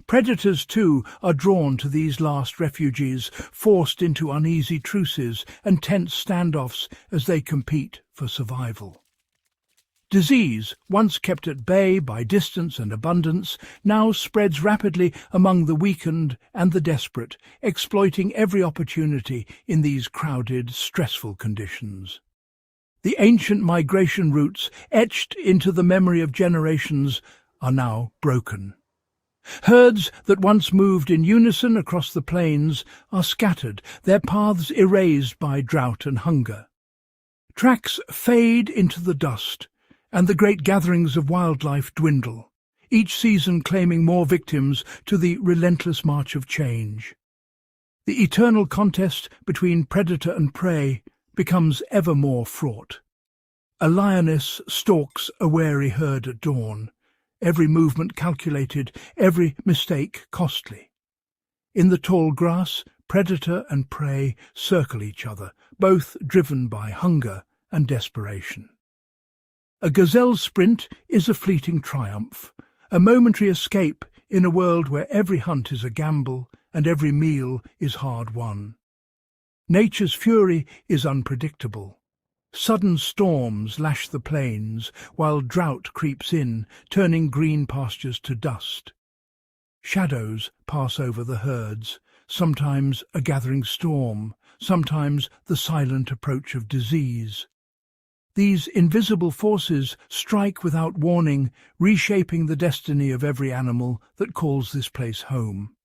Predators, too, are drawn to these last refugees, forced into uneasy truces and tense standoffs as they compete for survival. Disease, once kept at bay by distance and abundance, now spreads rapidly among the weakened and the desperate, exploiting every opportunity in these crowded, stressful conditions. The ancient migration routes, etched into the memory of generations, are now broken. Herds that once moved in unison across the plains are scattered, their paths erased by drought and hunger. Tracks fade into the dust, and the great gatherings of wildlife dwindle, each season claiming more victims to the relentless march of change. The eternal contest between predator and prey becomes ever more fraught. A lioness stalks a wary herd at dawn, every movement calculated, every mistake costly. In the tall grass, predator and prey circle each other, both driven by hunger and desperation. A gazelle's sprint is a fleeting triumph, a momentary escape in a world where every hunt is a gamble and every meal is hard won. Nature's fury is unpredictable. Sudden storms lash the plains, while drought creeps in, turning green pastures to dust. Shadows pass over the herds, sometimes a gathering storm, sometimes the silent approach of disease. These invisible forces strike without warning, reshaping the destiny of every animal that calls this place home.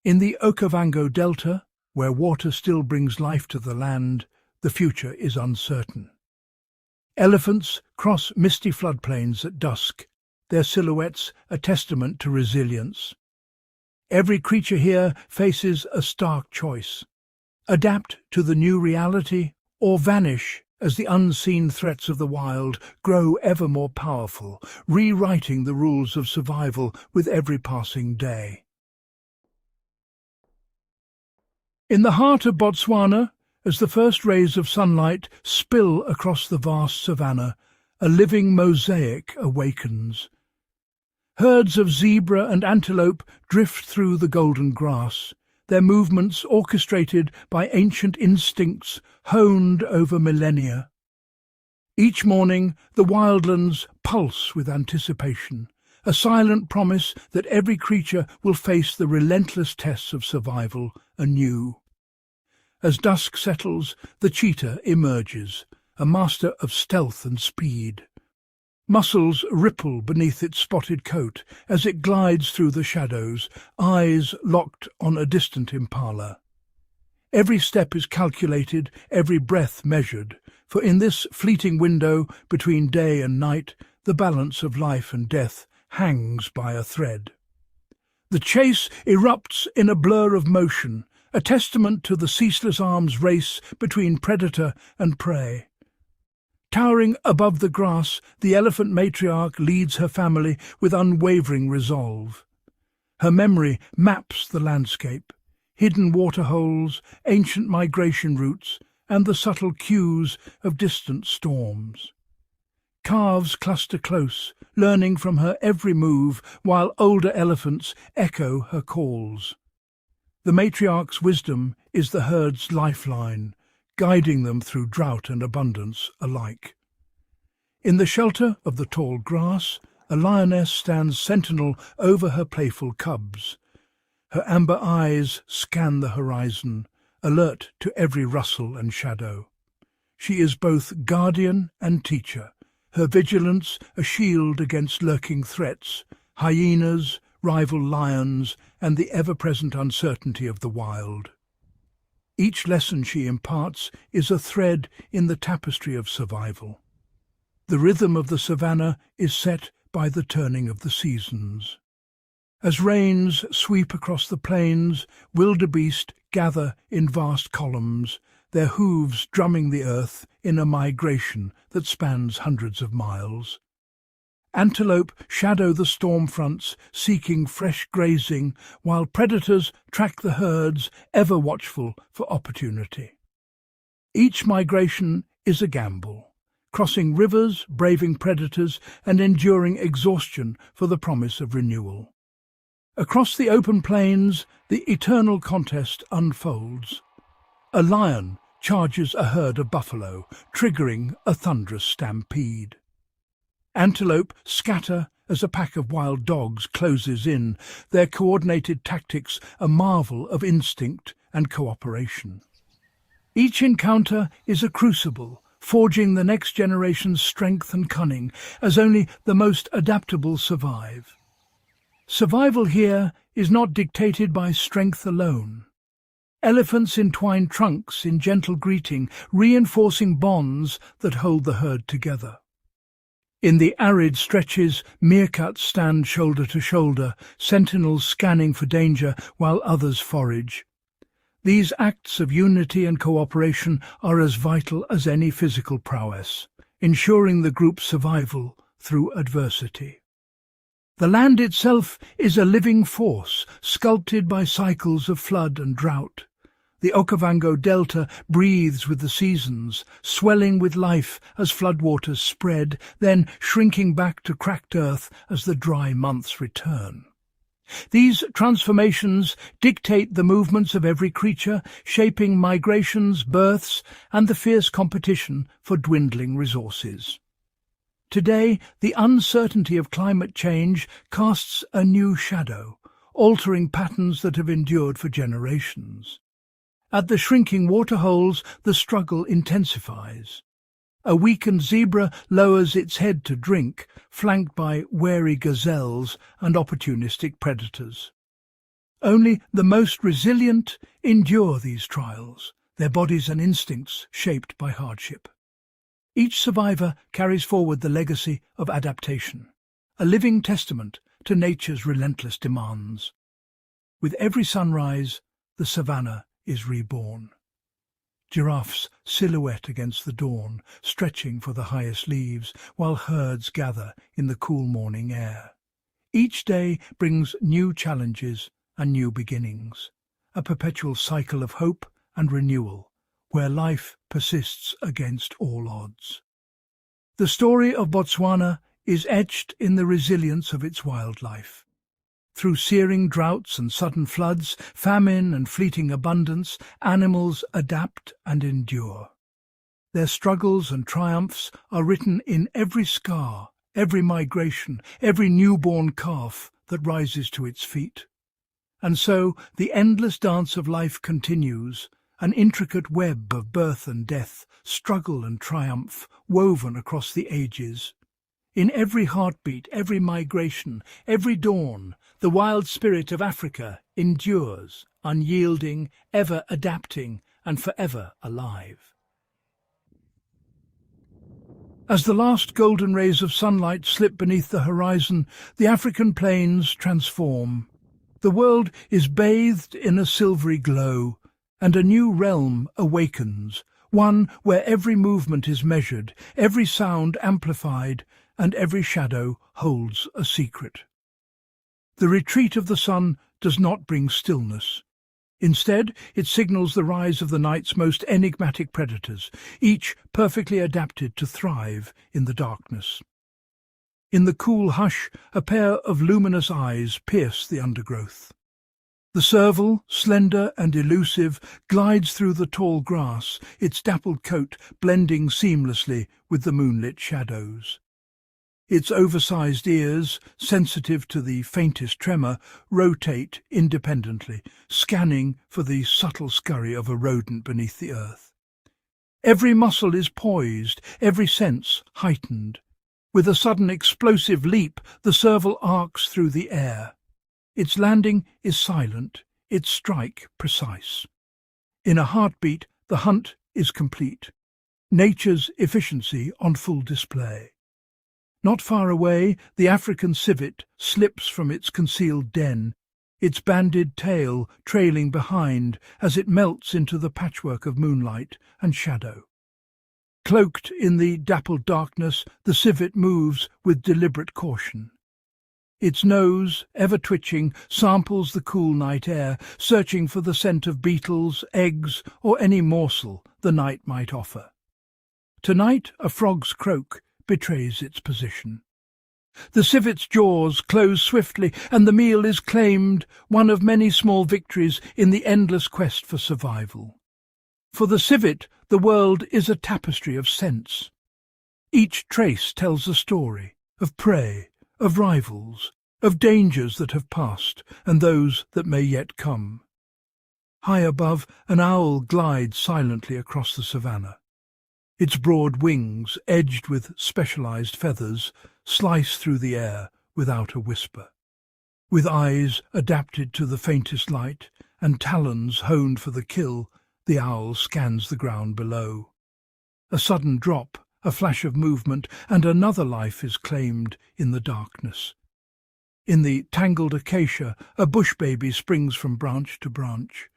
In the Okavango Delta, where water still brings life to the land, the future is uncertain. Elephants cross misty floodplains at dusk, their silhouettes a testament to resilience. Every creature here faces a stark choice: adapt to the new reality or vanish as the unseen threats of the wild grow ever more powerful, rewriting the rules of survival with every passing day. In the heart of Botswana, as the first rays of sunlight spill across the vast savanna, a living mosaic awakens. Herds of zebra and antelope drift through the golden grass, their movements orchestrated by ancient instincts honed over millennia. Each morning, the wildlands pulse with anticipation, a silent promise that every creature will face the relentless tests of survival anew. As dusk settles, the cheetah emerges, a master of stealth and speed. Muscles ripple beneath its spotted coat as it glides through the shadows, eyes locked on a distant impala. Every step is calculated, every breath measured, for in this fleeting window between day and night, the balance of life and death hangs by a thread. The chase erupts in a blur of motion, a testament to the ceaseless arms race between predator and prey. Towering above the grass, the elephant matriarch leads her family with unwavering resolve. Her memory maps the landscape, hidden waterholes, ancient migration routes, and the subtle cues of distant storms. Calves cluster close, learning from her every move, while older elephants echo her calls. The matriarch's wisdom is the herd's lifeline, guiding them through drought and abundance alike. In the shelter of the tall grass, a lioness stands sentinel over her playful cubs. Her amber eyes scan the horizon, alert to every rustle and shadow. She is both guardian and teacher, her vigilance a shield against lurking threats, hyenas, rival lions, and the ever-present uncertainty of the wild. Each lesson she imparts is a thread in the tapestry of survival. The rhythm of the savanna is set by the turning of the seasons. As rains sweep across the plains, wildebeest gather in vast columns, their hooves drumming the earth in a migration that spans hundreds of miles. Antelope shadow the storm fronts, seeking fresh grazing, while predators track the herds, ever watchful for opportunity. Each migration is a gamble, crossing rivers, braving predators, and enduring exhaustion for the promise of renewal. Across the open plains, the eternal contest unfolds. A lion charges a herd of buffalo, triggering a thunderous stampede. Antelope scatter as a pack of wild dogs closes in, their coordinated tactics a marvel of instinct and cooperation. Each encounter is a crucible, forging the next generation's strength and cunning, as only the most adaptable survive. Survival here is not dictated by strength alone. Elephants entwine trunks in gentle greeting, reinforcing bonds that hold the herd together. In the arid stretches, meerkats stand shoulder to shoulder, sentinels scanning for danger while others forage. These acts of unity and cooperation are as vital as any physical prowess, ensuring the group's survival through adversity. The land itself is a living force, sculpted by cycles of flood and drought. The Okavango Delta breathes with the seasons, swelling with life as floodwaters spread, then shrinking back to cracked earth as the dry months return. These transformations dictate the movements of every creature, shaping migrations, births, and the fierce competition for dwindling resources. Today, the uncertainty of climate change casts a new shadow, altering patterns that have endured for generations. At the shrinking waterholes, the struggle intensifies. A weakened zebra lowers its head to drink, flanked by wary gazelles and opportunistic predators. Only the most resilient endure these trials, their bodies and instincts shaped by hardship. Each survivor carries forward the legacy of adaptation, a living testament to nature's relentless demands. With every sunrise, the savannah is reborn. Giraffes silhouette against the dawn, stretching for the highest leaves, while herds gather in the cool morning air. Each day brings new challenges and new beginnings, a perpetual cycle of hope and renewal, where life persists against all odds. The story of Botswana is etched in the resilience of its wildlife. Through searing droughts and sudden floods, famine and fleeting abundance, animals adapt and endure. Their struggles and triumphs are written in every scar, every migration, every newborn calf that rises to its feet. And so the endless dance of life continues, an intricate web of birth and death, struggle and triumph, woven across the ages. In every heartbeat, every migration, every dawn, the wild spirit of Africa endures, unyielding, ever adapting, and forever alive. As the last golden rays of sunlight slip beneath the horizon, the African plains transform. The world is bathed in a silvery glow, and a new realm awakens, one where every movement is measured, every sound amplified, and every shadow holds a secret. The retreat of the sun does not bring stillness. Instead, it signals the rise of the night's most enigmatic predators, each perfectly adapted to thrive in the darkness. In the cool hush, a pair of luminous eyes pierce the undergrowth. The serval, slender and elusive, glides through the tall grass, its dappled coat blending seamlessly with the moonlit shadows. Its oversized ears, sensitive to the faintest tremor, rotate independently, scanning for the subtle scurry of a rodent beneath the earth. Every muscle is poised, every sense heightened. With a sudden explosive leap, the serval arcs through the air. Its landing is silent, its strike precise. In a heartbeat, the hunt is complete. Nature's efficiency on full display. Not far away, the African civet slips from its concealed den, its banded tail trailing behind as it melts into the patchwork of moonlight and shadow. Cloaked in the dappled darkness, the civet moves with deliberate caution. Its nose, ever twitching, samples the cool night air, searching for the scent of beetles, eggs, or any morsel the night might offer. Tonight, a frog's croak betrays its position. The civet's jaws close swiftly, and the meal is claimed, one of many small victories in the endless quest for survival. For the civet, the world is a tapestry of scents. Each trace tells a story of prey, of rivals, of dangers that have passed and those that may yet come. High above, an owl glides silently across the savannah. Its broad wings, edged with specialized feathers, slice through the air without a whisper. With eyes adapted to the faintest light and talons honed for the kill, the owl scans the ground below. A sudden drop, a flash of movement, and another life is claimed in the darkness. In the tangled acacia, a bush baby springs from branch to branch.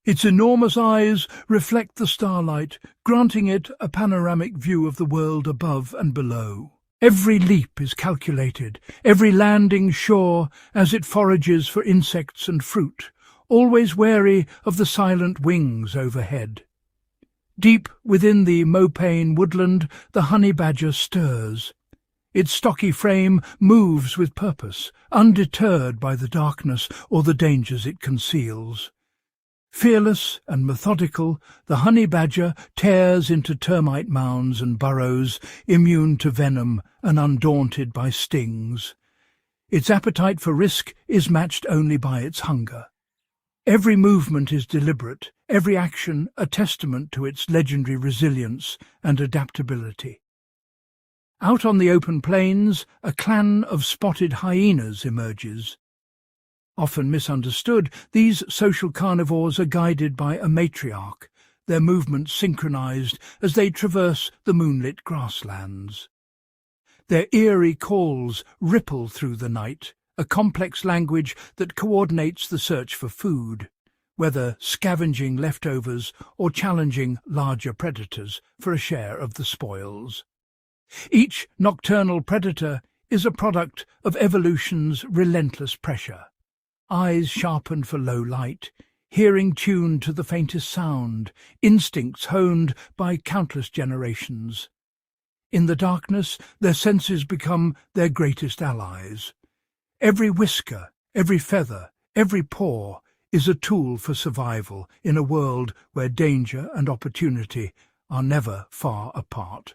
Its enormous eyes reflect the starlight, granting it a panoramic view of the world above and below. Every leap is calculated, every landing sure as it forages for insects and fruit, always wary of the silent wings overhead. Deep within the mopane woodland, the honey badger stirs. Its stocky frame moves with purpose, undeterred by the darkness or the dangers it conceals. Fearless and methodical, the honey badger tears into termite mounds and burrows, immune to venom and undaunted by stings. Its appetite for risk is matched only by its hunger. Every movement is deliberate, every action a testament to its legendary resilience and adaptability. Out on the open plains, a clan of spotted hyenas emerges. Often misunderstood, these social carnivores are guided by a matriarch, their movements synchronized as they traverse the moonlit grasslands. Their eerie calls ripple through the night, a complex language that coordinates the search for food, whether scavenging leftovers or challenging larger predators for a share of the spoils. Each nocturnal predator is a product of evolution's relentless pressure. Eyes sharpened for low light, hearing tuned to the faintest sound, instincts honed by countless generations. In the darkness, their senses become their greatest allies. Every whisker, every feather, every paw is a tool for survival in a world where danger and opportunity are never far apart.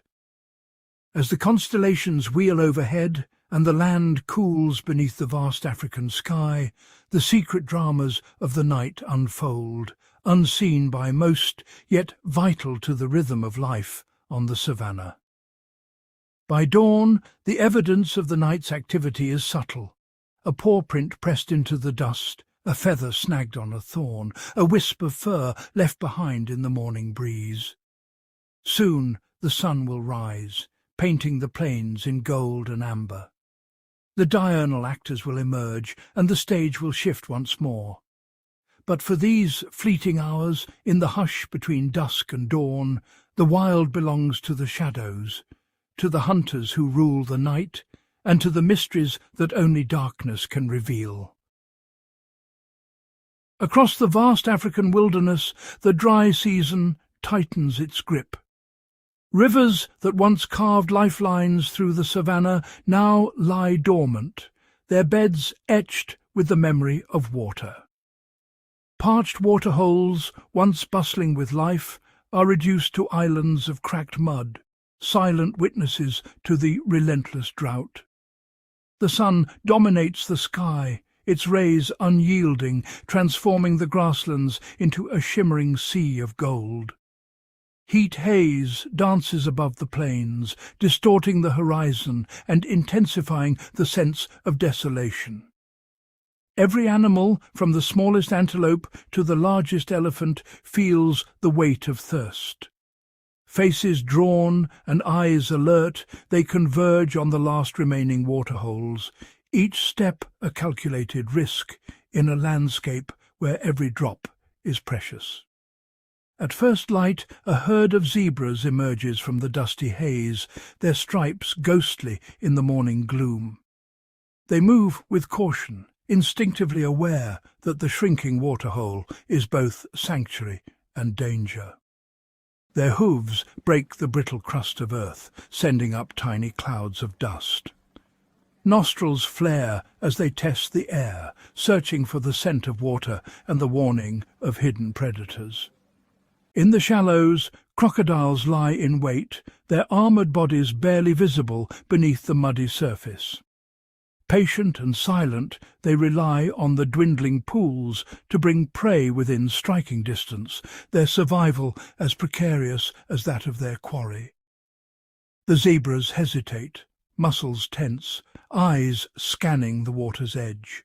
As the constellations wheel overhead and the land cools beneath the vast African sky, the secret dramas of the night unfold, unseen by most, yet vital to the rhythm of life on the savannah. By dawn, the evidence of the night's activity is subtle. A paw print pressed into the dust, a feather snagged on a thorn, a wisp of fur left behind in the morning breeze. Soon the sun will rise, painting the plains in gold and amber. The diurnal actors will emerge, and the stage will shift once more. But for these fleeting hours, in the hush between dusk and dawn, the wild belongs to the shadows, to the hunters who rule the night, and to the mysteries that only darkness can reveal. Across the vast African wilderness, the dry season tightens its grip. Rivers that once carved lifelines through the savannah now lie dormant, their beds etched with the memory of water. Parched waterholes, once bustling with life, are reduced to islands of cracked mud, silent witnesses to the relentless drought. The sun dominates the sky, its rays unyielding, transforming the grasslands into a shimmering sea of gold. Heat haze dances above the plains, distorting the horizon and intensifying the sense of desolation. Every animal, from the smallest antelope to the largest elephant, feels the weight of thirst. Faces drawn and eyes alert, they converge on the last remaining waterholes, each step a calculated risk in a landscape where every drop is precious. At first light, a herd of zebras emerges from the dusty haze, their stripes ghostly in the morning gloom. They move with caution, instinctively aware that the shrinking waterhole is both sanctuary and danger. Their hooves break the brittle crust of earth, sending up tiny clouds of dust. Nostrils flare as they test the air, searching for the scent of water and the warning of hidden predators. In the shallows, crocodiles lie in wait, their armoured bodies barely visible beneath the muddy surface. Patient and silent, they rely on the dwindling pools to bring prey within striking distance, their survival as precarious as that of their quarry. The zebras hesitate, muscles tense, eyes scanning the water's edge.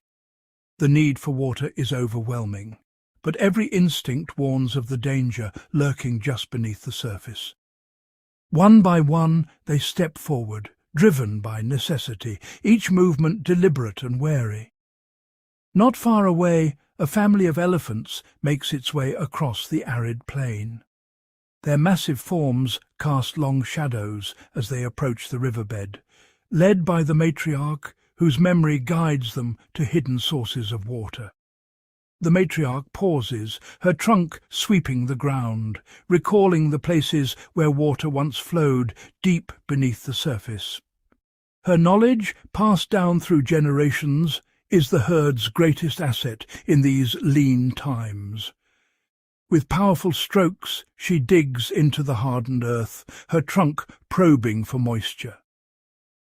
The need for water is overwhelming, but every instinct warns of the danger lurking just beneath the surface. One by one they step forward, driven by necessity, each movement deliberate and wary. Not far away, a family of elephants makes its way across the arid plain. Their massive forms cast long shadows as they approach the riverbed, led by the matriarch, whose memory guides them to hidden sources of water. The matriarch pauses, her trunk sweeping the ground, recalling the places where water once flowed deep beneath the surface. Her knowledge, passed down through generations, is the herd's greatest asset in these lean times. With powerful strokes, she digs into the hardened earth, her trunk probing for moisture.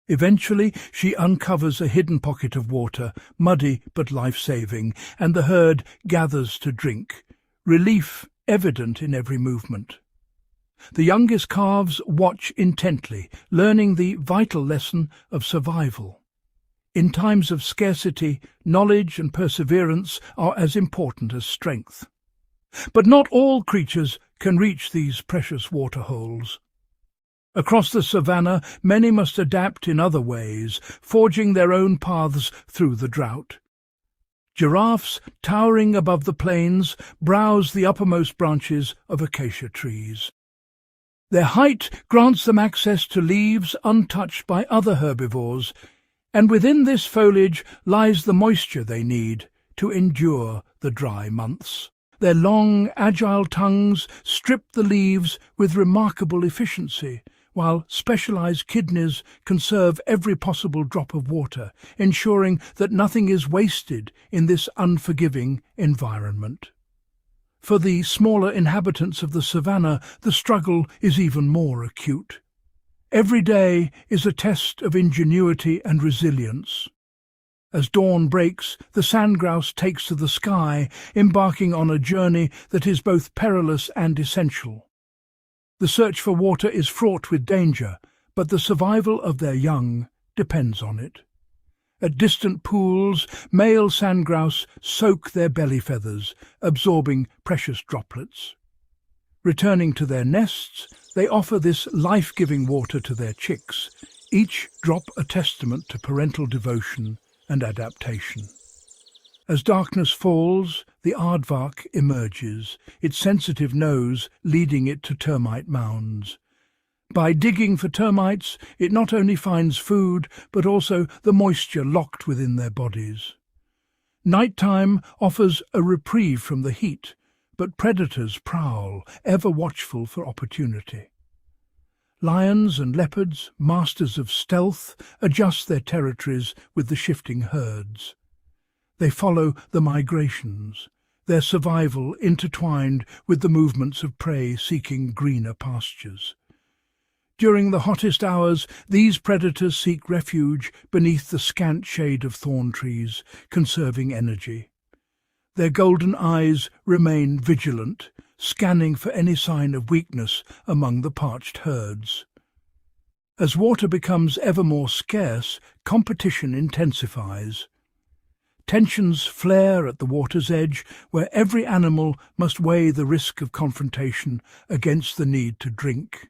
Eventually, she uncovers a hidden pocket of water, muddy but life-saving, and the herd gathers to drink, relief evident in every movement. The youngest calves watch intently, learning the vital lesson of survival. In times of scarcity, knowledge and perseverance are as important as strength. But not all creatures can reach these precious waterholes. Across the savannah, many must adapt in other ways, forging their own paths through the drought. Giraffes, towering above the plains, browse the uppermost branches of acacia trees. Their height grants them access to leaves untouched by other herbivores, and within this foliage lies the moisture they need to endure the dry months. Their long, agile tongues strip the leaves with remarkable efficiency, while specialized kidneys conserve every possible drop of water, ensuring that nothing is wasted in this unforgiving environment. For the smaller inhabitants of the savannah, the struggle is even more acute. Every day is a test of ingenuity and resilience. As dawn breaks, the sandgrouse takes to the sky, embarking on a journey that is both perilous and essential. The search for water is fraught with danger, but the survival of their young depends on it. At distant pools, male sandgrouse soak their belly feathers, absorbing precious droplets. Returning to their nests, they offer this life-giving water to their chicks, each drop a testament to parental devotion and adaptation. As darkness falls, the aardvark emerges, its sensitive nose leading it to termite mounds. By digging for termites, it not only finds food, but also the moisture locked within their bodies. Nighttime offers a reprieve from the heat, but predators prowl, ever watchful for opportunity. Lions and leopards, masters of stealth, adjust their territories with the shifting herds. They follow the migrations, their survival intertwined with the movements of prey seeking greener pastures. During the hottest hours, these predators seek refuge beneath the scant shade of thorn trees, conserving energy. Their golden eyes remain vigilant, scanning for any sign of weakness among the parched herds. As water becomes ever more scarce, competition intensifies. Tensions flare at the water's edge, where every animal must weigh the risk of confrontation against the need to drink.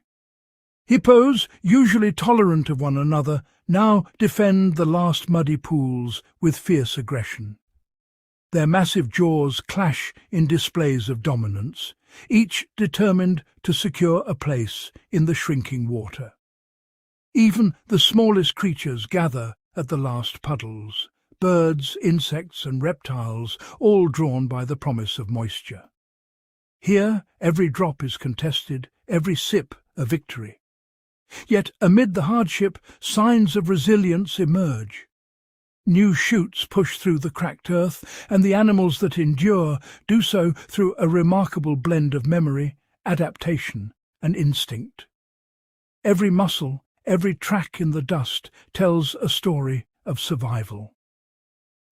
Hippos, usually tolerant of one another, now defend the last muddy pools with fierce aggression. Their massive jaws clash in displays of dominance, each determined to secure a place in the shrinking water. Even the smallest creatures gather at the last puddles, birds, insects and reptiles, all drawn by the promise of moisture. Here, every drop is contested, every sip a victory. Yet, amid the hardship, signs of resilience emerge. New shoots push through the cracked earth, and the animals that endure do so through a remarkable blend of memory, adaptation, and instinct. Every muscle, every track in the dust tells a story of survival.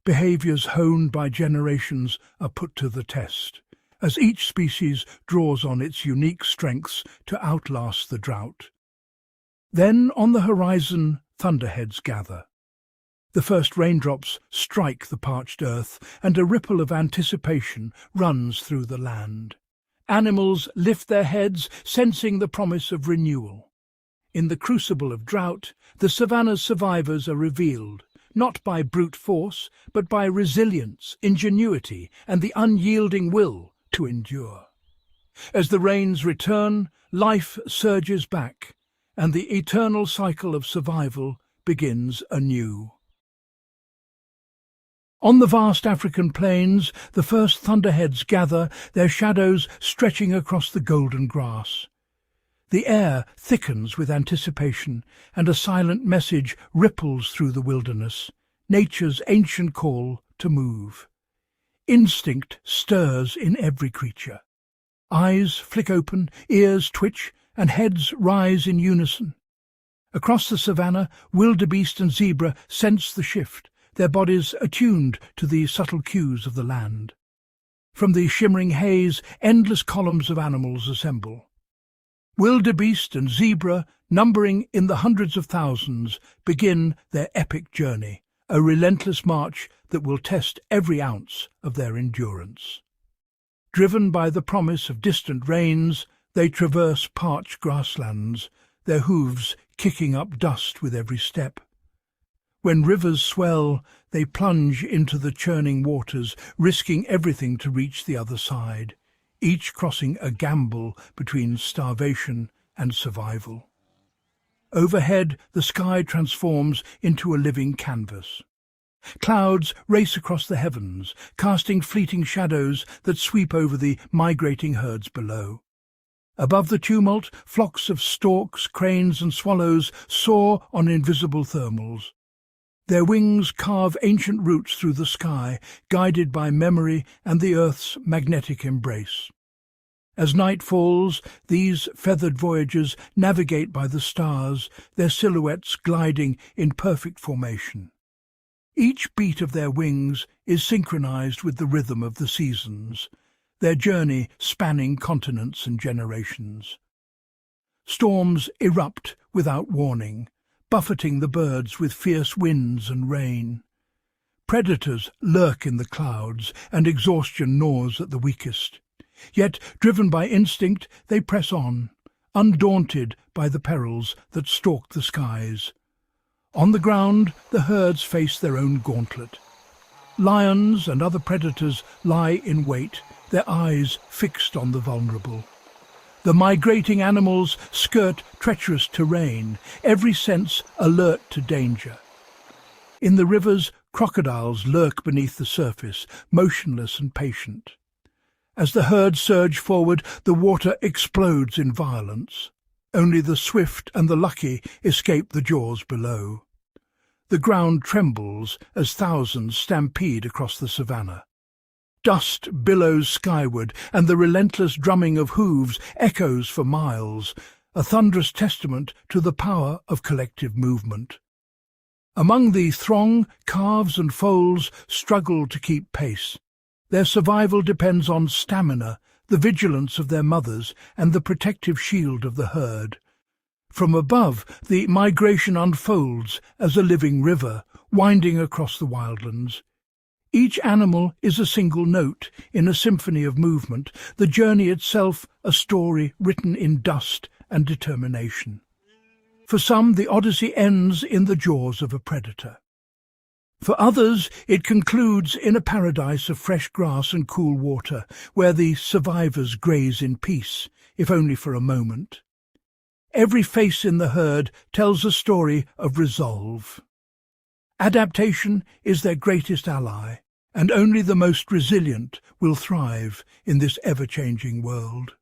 Behaviours honed by generations are put to the test, as each species draws on its unique strengths to outlast the drought. Then, on the horizon, thunderheads gather. The first raindrops strike the parched earth, and a ripple of anticipation runs through the land. Animals lift their heads, sensing the promise of renewal. In the crucible of drought, the savannah's survivors are revealed, not by brute force, but by resilience, ingenuity, and the unyielding will to endure. As the rains return, life surges back, and the eternal cycle of survival begins anew. On the vast African plains, the first thunderheads gather, their shadows stretching across the golden grass. The air thickens with anticipation, and a silent message ripples through the wilderness, nature's ancient call to move. Instinct stirs in every creature. Eyes flick open, ears twitch, and heads rise in unison. Across the savannah, wildebeest and zebra sense the shift, their bodies attuned to the subtle cues of the land. From the shimmering haze, endless columns of animals assemble. Wildebeest and zebra, numbering in the hundreds of thousands, begin their epic journey, a relentless march that will test every ounce of their endurance. Driven by the promise of distant rains, they traverse parched grasslands, their hooves kicking up dust with every step. When rivers swell, they plunge into the churning waters, risking everything to reach the other side, each crossing a gamble between starvation and survival. Overhead, the sky transforms into a living canvas. Clouds race across the heavens, casting fleeting shadows that sweep over the migrating herds below. Above the tumult, flocks of storks, cranes and swallows soar on invisible thermals. Their wings carve ancient routes through the sky, guided by memory and the Earth's magnetic embrace. As night falls, these feathered voyagers navigate by the stars, their silhouettes gliding in perfect formation. Each beat of their wings is synchronized with the rhythm of the seasons, their journey spanning continents and generations. Storms erupt without warning, buffeting the birds with fierce winds and rain. Predators lurk in the clouds, and exhaustion gnaws at the weakest. Yet, driven by instinct, they press on, undaunted by the perils that stalk the skies. On the ground, the herds face their own gauntlet. Lions and other predators lie in wait, their eyes fixed on the vulnerable. The migrating animals skirt treacherous terrain, every sense alert to danger. In the rivers, crocodiles lurk beneath the surface, motionless and patient. As the herd surge forward, the water explodes in violence. Only the swift and the lucky escape the jaws below. The ground trembles as thousands stampede across the savannah. Dust billows skyward, and the relentless drumming of hooves echoes for miles, a thunderous testament to the power of collective movement. Among the throng, calves and foals struggle to keep pace. Their survival depends on stamina, the vigilance of their mothers, and the protective shield of the herd. From above, the migration unfolds as a living river, winding across the wildlands. Each animal is a single note in a symphony of movement, the journey itself a story written in dust and determination. For some, the odyssey ends in the jaws of a predator. For others, it concludes in a paradise of fresh grass and cool water, where the survivors graze in peace, if only for a moment. Every face in the herd tells a story of resolve. Adaptation is their greatest ally, and only the most resilient will thrive in this ever-changing world.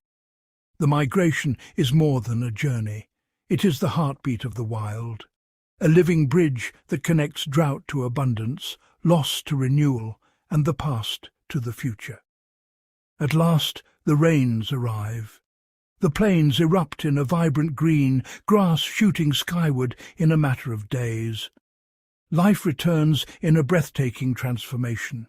The migration is more than a journey. It is the heartbeat of the wild, a living bridge that connects drought to abundance, loss to renewal, and the past to the future. At last, the rains arrive. The plains erupt in a vibrant green, grass shooting skyward in a matter of days. Life returns in a breathtaking transformation.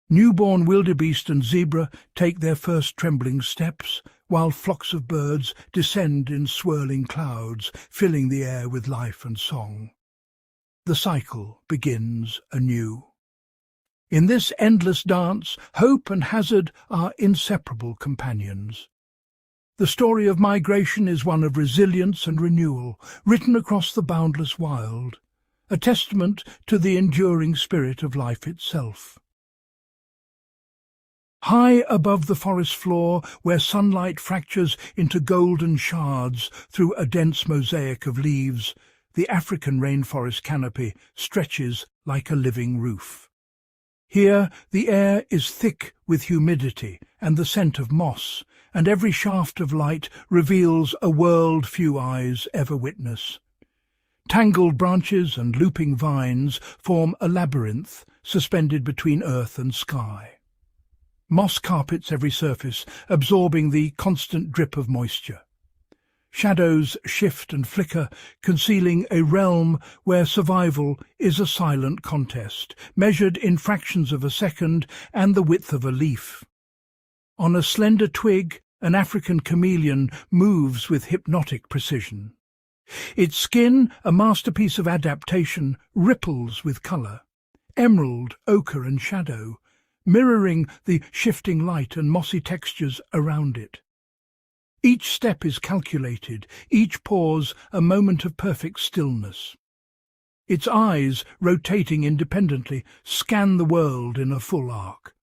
Newborn wildebeest and zebra take their first trembling steps, while flocks of birds descend in swirling clouds, filling the air with life and song. The cycle begins anew. In this endless dance, hope and hazard are inseparable companions. The story of migration is one of resilience and renewal, written across the boundless wild, a testament to the enduring spirit of life itself. High above the forest floor, where sunlight fractures into golden shards through a dense mosaic of leaves, the African rainforest canopy stretches like a living roof. Here the air is thick with humidity and the scent of moss, and every shaft of light reveals a world few eyes ever witness. Tangled branches and looping vines form a labyrinth suspended between earth and sky. Moss carpets every surface, absorbing the constant drip of moisture. Shadows shift and flicker, concealing a realm where survival is a silent contest, measured in fractions of a second and the width of a leaf. On a slender twig, an African chameleon moves with hypnotic precision. Its skin, a masterpiece of adaptation, ripples with colour, emerald, ochre and shadow, mirroring the shifting light and mossy textures around it. Each step is calculated, each pause a moment of perfect stillness. Its eyes, rotating independently, scan the world in a full arc.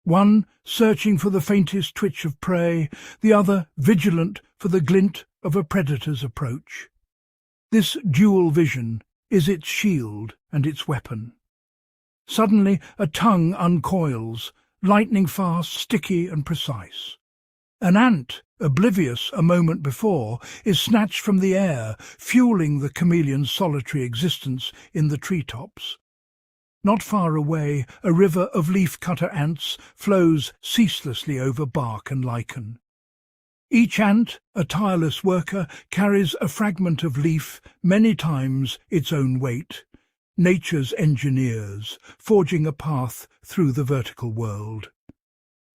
One searching for the faintest twitch of prey, the other vigilant for the glint of a predator's approach. This dual vision is its shield and its weapon. Suddenly a tongue uncoils, lightning fast, sticky and precise. An ant, oblivious a moment before, is snatched from the air, fueling the chameleon's solitary existence in the treetops. Not far away, a river of leaf-cutter ants flows ceaselessly over bark and lichen. Each ant, a tireless worker, carries a fragment of leaf, many times its own weight. Nature's engineers, forging a path through the vertical world.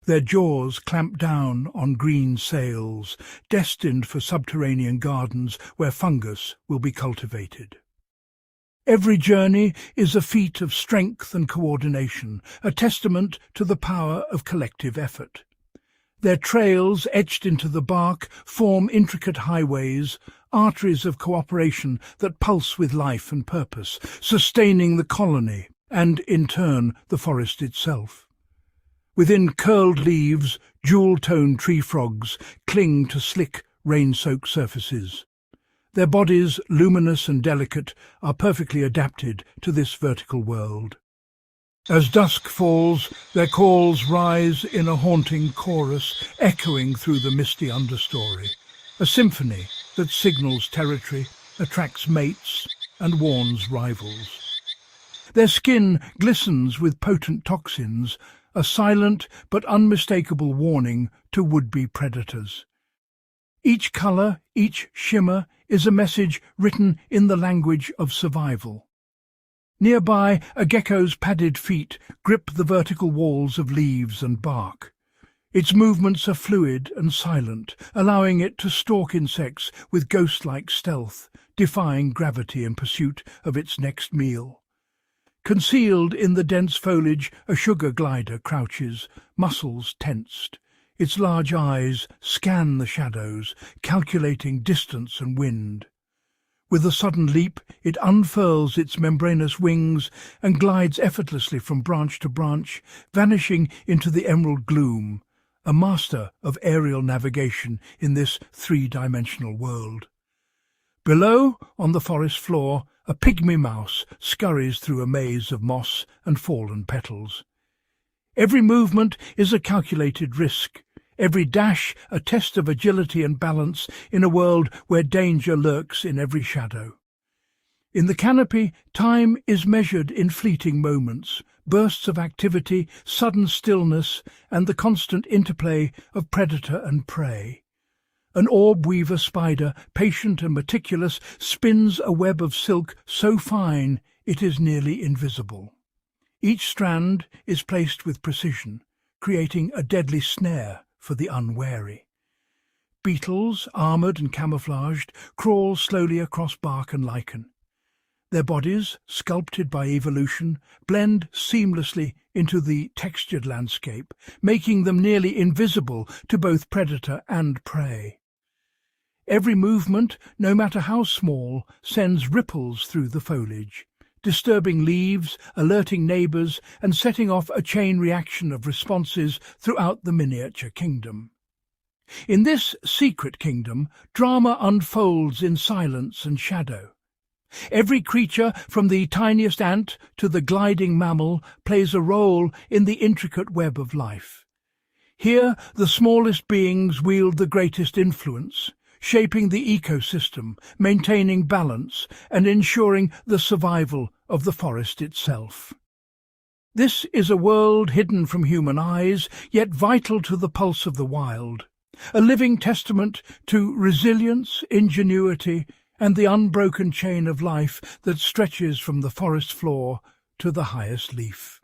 Their jaws clamp down on green sails, destined for subterranean gardens where fungus will be cultivated. Every journey is a feat of strength and coordination, a testament to the power of collective effort. Their trails, etched into the bark, form intricate highways, arteries of cooperation that pulse with life and purpose, sustaining the colony and, in turn, the forest itself. Within curled leaves, jewel-toned tree frogs cling to slick, rain-soaked surfaces. Their bodies, luminous and delicate, are perfectly adapted to this vertical world. As dusk falls, their calls rise in a haunting chorus, echoing through the misty understory, a symphony that signals territory, attracts mates, and warns rivals. Their skin glistens with potent toxins, a silent but unmistakable warning to would-be predators. Each colour, each shimmer, is a message written in the language of survival. Nearby, a gecko's padded feet grip the vertical walls of leaves and bark. Its movements are fluid and silent, allowing it to stalk insects with ghost-like stealth, defying gravity in pursuit of its next meal. Concealed in the dense foliage, a sugar glider crouches, muscles tensed. Its large eyes scan the shadows, calculating distance and wind. With a sudden leap, it unfurls its membranous wings and glides effortlessly from branch to branch, vanishing into the emerald gloom, a master of aerial navigation in this three-dimensional world. Below, on the forest floor, a pygmy mouse scurries through a maze of moss and fallen petals. Every movement is a calculated risk, every dash a test of agility and balance in a world where danger lurks in every shadow. In the canopy, time is measured in fleeting moments, bursts of activity, sudden stillness, and the constant interplay of predator and prey. An orb-weaver spider, patient and meticulous, spins a web of silk so fine it is nearly invisible. Each strand is placed with precision, creating a deadly snare for the unwary. Beetles, armoured and camouflaged, crawl slowly across bark and lichen. Their bodies, sculpted by evolution, blend seamlessly into the textured landscape, making them nearly invisible to both predator and prey. Every movement, no matter how small, sends ripples through the foliage, disturbing leaves, alerting neighbours, and setting off a chain reaction of responses throughout the miniature kingdom. In this secret kingdom, drama unfolds in silence and shadow. Every creature, from the tiniest ant to the gliding mammal, plays a role in the intricate web of life. Here, the smallest beings wield the greatest influence, shaping the ecosystem, maintaining balance, and ensuring the survival of the forest itself. This is a world hidden from human eyes, yet vital to the pulse of the wild, a living testament to resilience, ingenuity, and the unbroken chain of life that stretches from the forest floor to the highest leaf.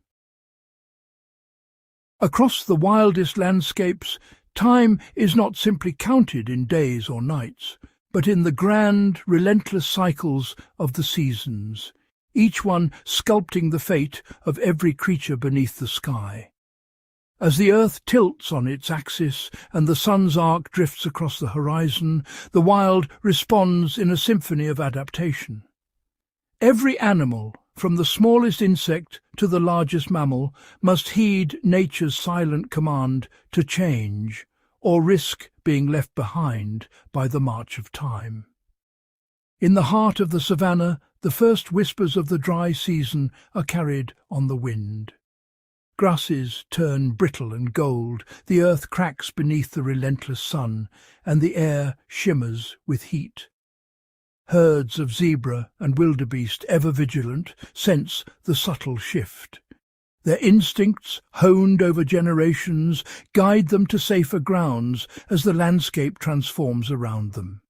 Across the wildest landscapes, time is not simply counted in days or nights, but in the grand, relentless cycles of the seasons, each one sculpting the fate of every creature beneath the sky. As the earth tilts on its axis and the sun's arc drifts across the horizon, the wild responds in a symphony of adaptation. Every animal, from the smallest insect to the largest mammal, must heed nature's silent command to change, or risk being left behind by the march of time. In the heart of the savannah, the first whispers of the dry season are carried on the wind. Grasses turn brittle and gold, the earth cracks beneath the relentless sun, and the air shimmers with heat. Herds of zebra and wildebeest, ever vigilant, sense the subtle shift. Their instincts, honed over generations, guide them to safer grounds as the landscape transforms around them.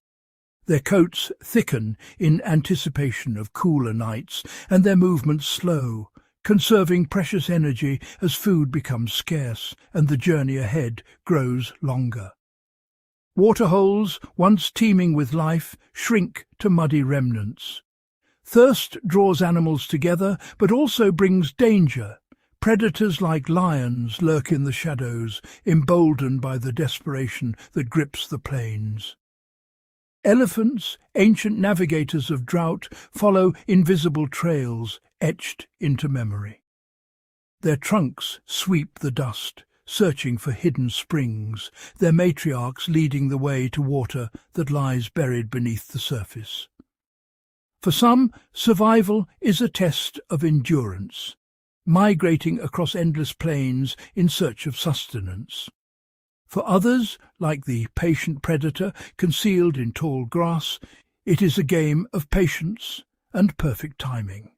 Their coats thicken in anticipation of cooler nights, and their movements slow, conserving precious energy as food becomes scarce and the journey ahead grows longer. Waterholes, once teeming with life, shrink to muddy remnants. Thirst draws animals together, but also brings danger. Predators like lions lurk in the shadows, emboldened by the desperation that grips the plains. Elephants, ancient navigators of drought, follow invisible trails etched into memory. Their trunks sweep the dust, searching for hidden springs, their matriarchs leading the way to water that lies buried beneath the surface. For some, survival is a test of endurance, migrating across endless plains in search of sustenance. For others, like the patient predator concealed in tall grass, it is a game of patience and perfect timing.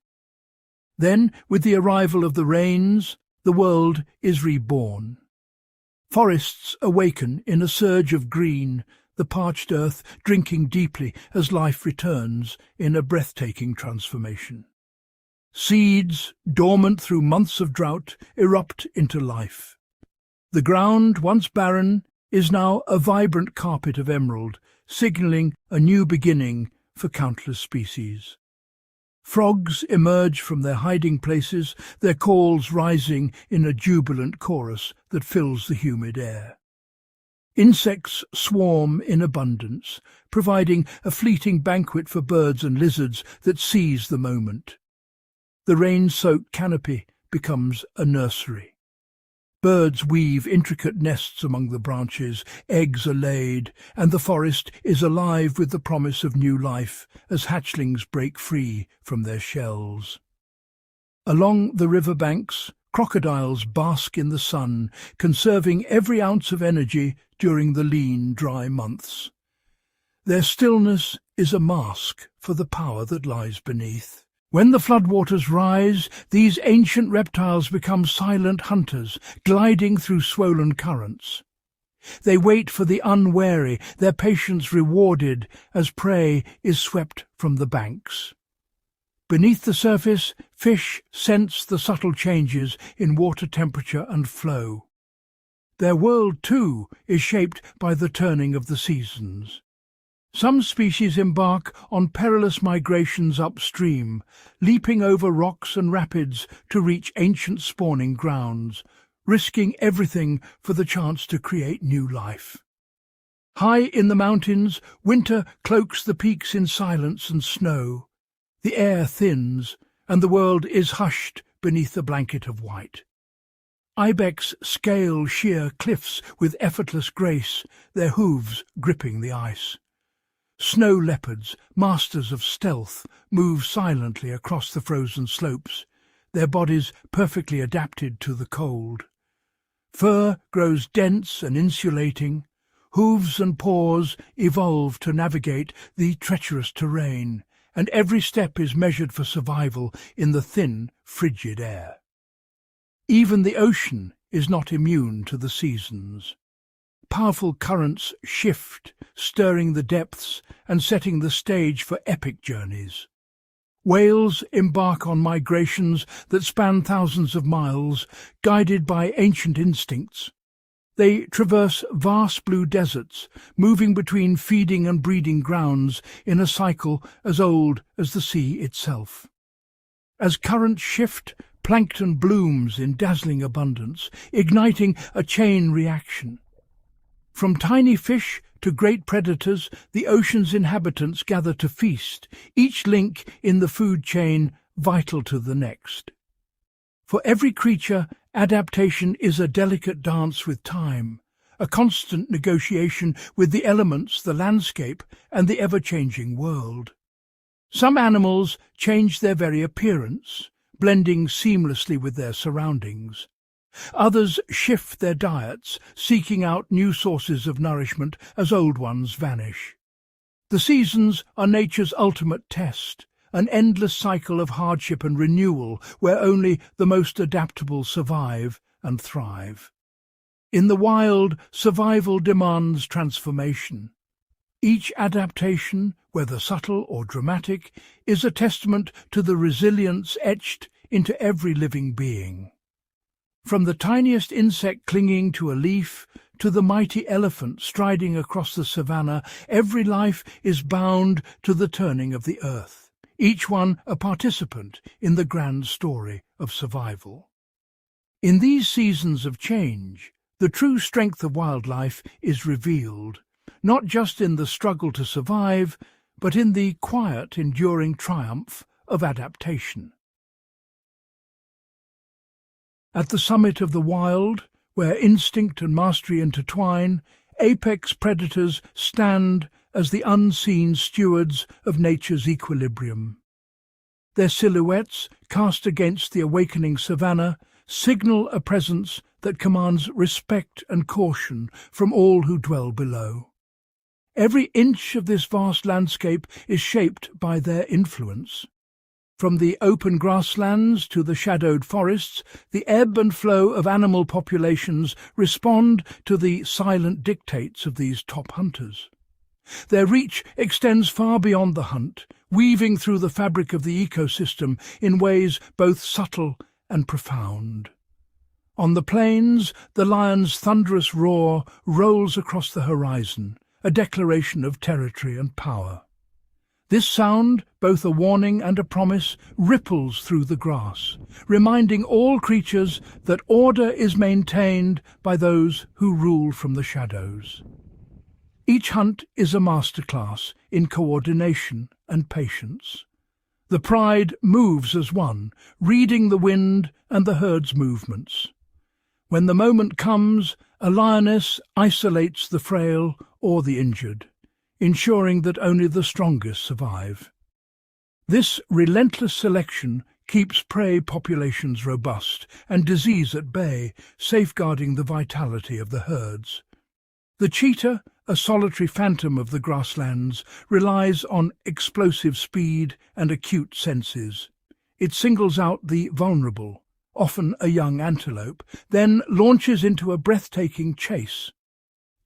Then, with the arrival of the rains, the world is reborn. Forests awaken in a surge of green, the parched earth drinking deeply as life returns in a breathtaking transformation. Seeds, dormant through months of drought, erupt into life. The ground, once barren, is now a vibrant carpet of emerald, signalling a new beginning for countless species. Frogs emerge from their hiding places, their calls rising in a jubilant chorus that fills the humid air. Insects swarm in abundance, providing a fleeting banquet for birds and lizards that seize the moment. The rain-soaked canopy becomes a nursery. Birds weave intricate nests among the branches, eggs are laid, and the forest is alive with the promise of new life as hatchlings break free from their shells. Along the river banks, crocodiles bask in the sun, conserving every ounce of energy during the lean, dry months. Their stillness is a mask for the power that lies beneath. When the floodwaters rise, these ancient reptiles become silent hunters, gliding through swollen currents. They wait for the unwary, their patience rewarded as prey is swept from the banks. Beneath the surface, fish sense the subtle changes in water temperature and flow. Their world, too, is shaped by the turning of the seasons. Some species embark on perilous migrations upstream, leaping over rocks and rapids to reach ancient spawning grounds, risking everything for the chance to create new life. High in the mountains, winter cloaks the peaks in silence and snow. The air thins, and the world is hushed beneath a blanket of white. Ibex scale sheer cliffs with effortless grace, their hooves gripping the ice. Snow leopards, masters of stealth, move silently across the frozen slopes, their bodies perfectly adapted to the cold. Fur grows dense and insulating. Hooves and paws evolve to navigate the treacherous terrain, and every step is measured for survival in the thin, frigid air. Even the ocean is not immune to the seasons. Powerful currents shift, stirring the depths and setting the stage for epic journeys. Whales embark on migrations that span thousands of miles, guided by ancient instincts. They traverse vast blue deserts, moving between feeding and breeding grounds in a cycle as old as the sea itself. As currents shift, plankton blooms in dazzling abundance, igniting a chain reaction. From tiny fish to great predators, the ocean's inhabitants gather to feast, each link in the food chain vital to the next. For every creature, adaptation is a delicate dance with time, a constant negotiation with the elements, the landscape, and the ever-changing world. Some animals change their very appearance, blending seamlessly with their surroundings. Others shift their diets, seeking out new sources of nourishment as old ones vanish. The seasons are nature's ultimate test, an endless cycle of hardship and renewal where only the most adaptable survive and thrive. In the wild, survival demands transformation. Each adaptation, whether subtle or dramatic, is a testament to the resilience etched into every living being. From the tiniest insect clinging to a leaf to the mighty elephant striding across the savannah, every life is bound to the turning of the earth, each one a participant in the grand story of survival. In these seasons of change, the true strength of wildlife is revealed, not just in the struggle to survive, but in the quiet, enduring triumph of adaptation. At the summit of the wild, where instinct and mastery intertwine, apex predators stand as the unseen stewards of nature's equilibrium. Their silhouettes, cast against the awakening savannah, signal a presence that commands respect and caution from all who dwell below. Every inch of this vast landscape is shaped by their influence. From the open grasslands to the shadowed forests, the ebb and flow of animal populations respond to the silent dictates of these top hunters. Their reach extends far beyond the hunt, weaving through the fabric of the ecosystem in ways both subtle and profound. On the plains, the lion's thunderous roar rolls across the horizon, a declaration of territory and power. This sound, both a warning and a promise, ripples through the grass, reminding all creatures that order is maintained by those who rule from the shadows. Each hunt is a masterclass in coordination and patience. The pride moves as one, reading the wind and the herd's movements. When the moment comes, a lioness isolates the frail or the injured, ensuring that only the strongest survive. This relentless selection keeps prey populations robust and disease at bay, safeguarding the vitality of the herds. The cheetah, a solitary phantom of the grasslands, relies on explosive speed and acute senses. It singles out the vulnerable, often a young antelope, then launches into a breathtaking chase.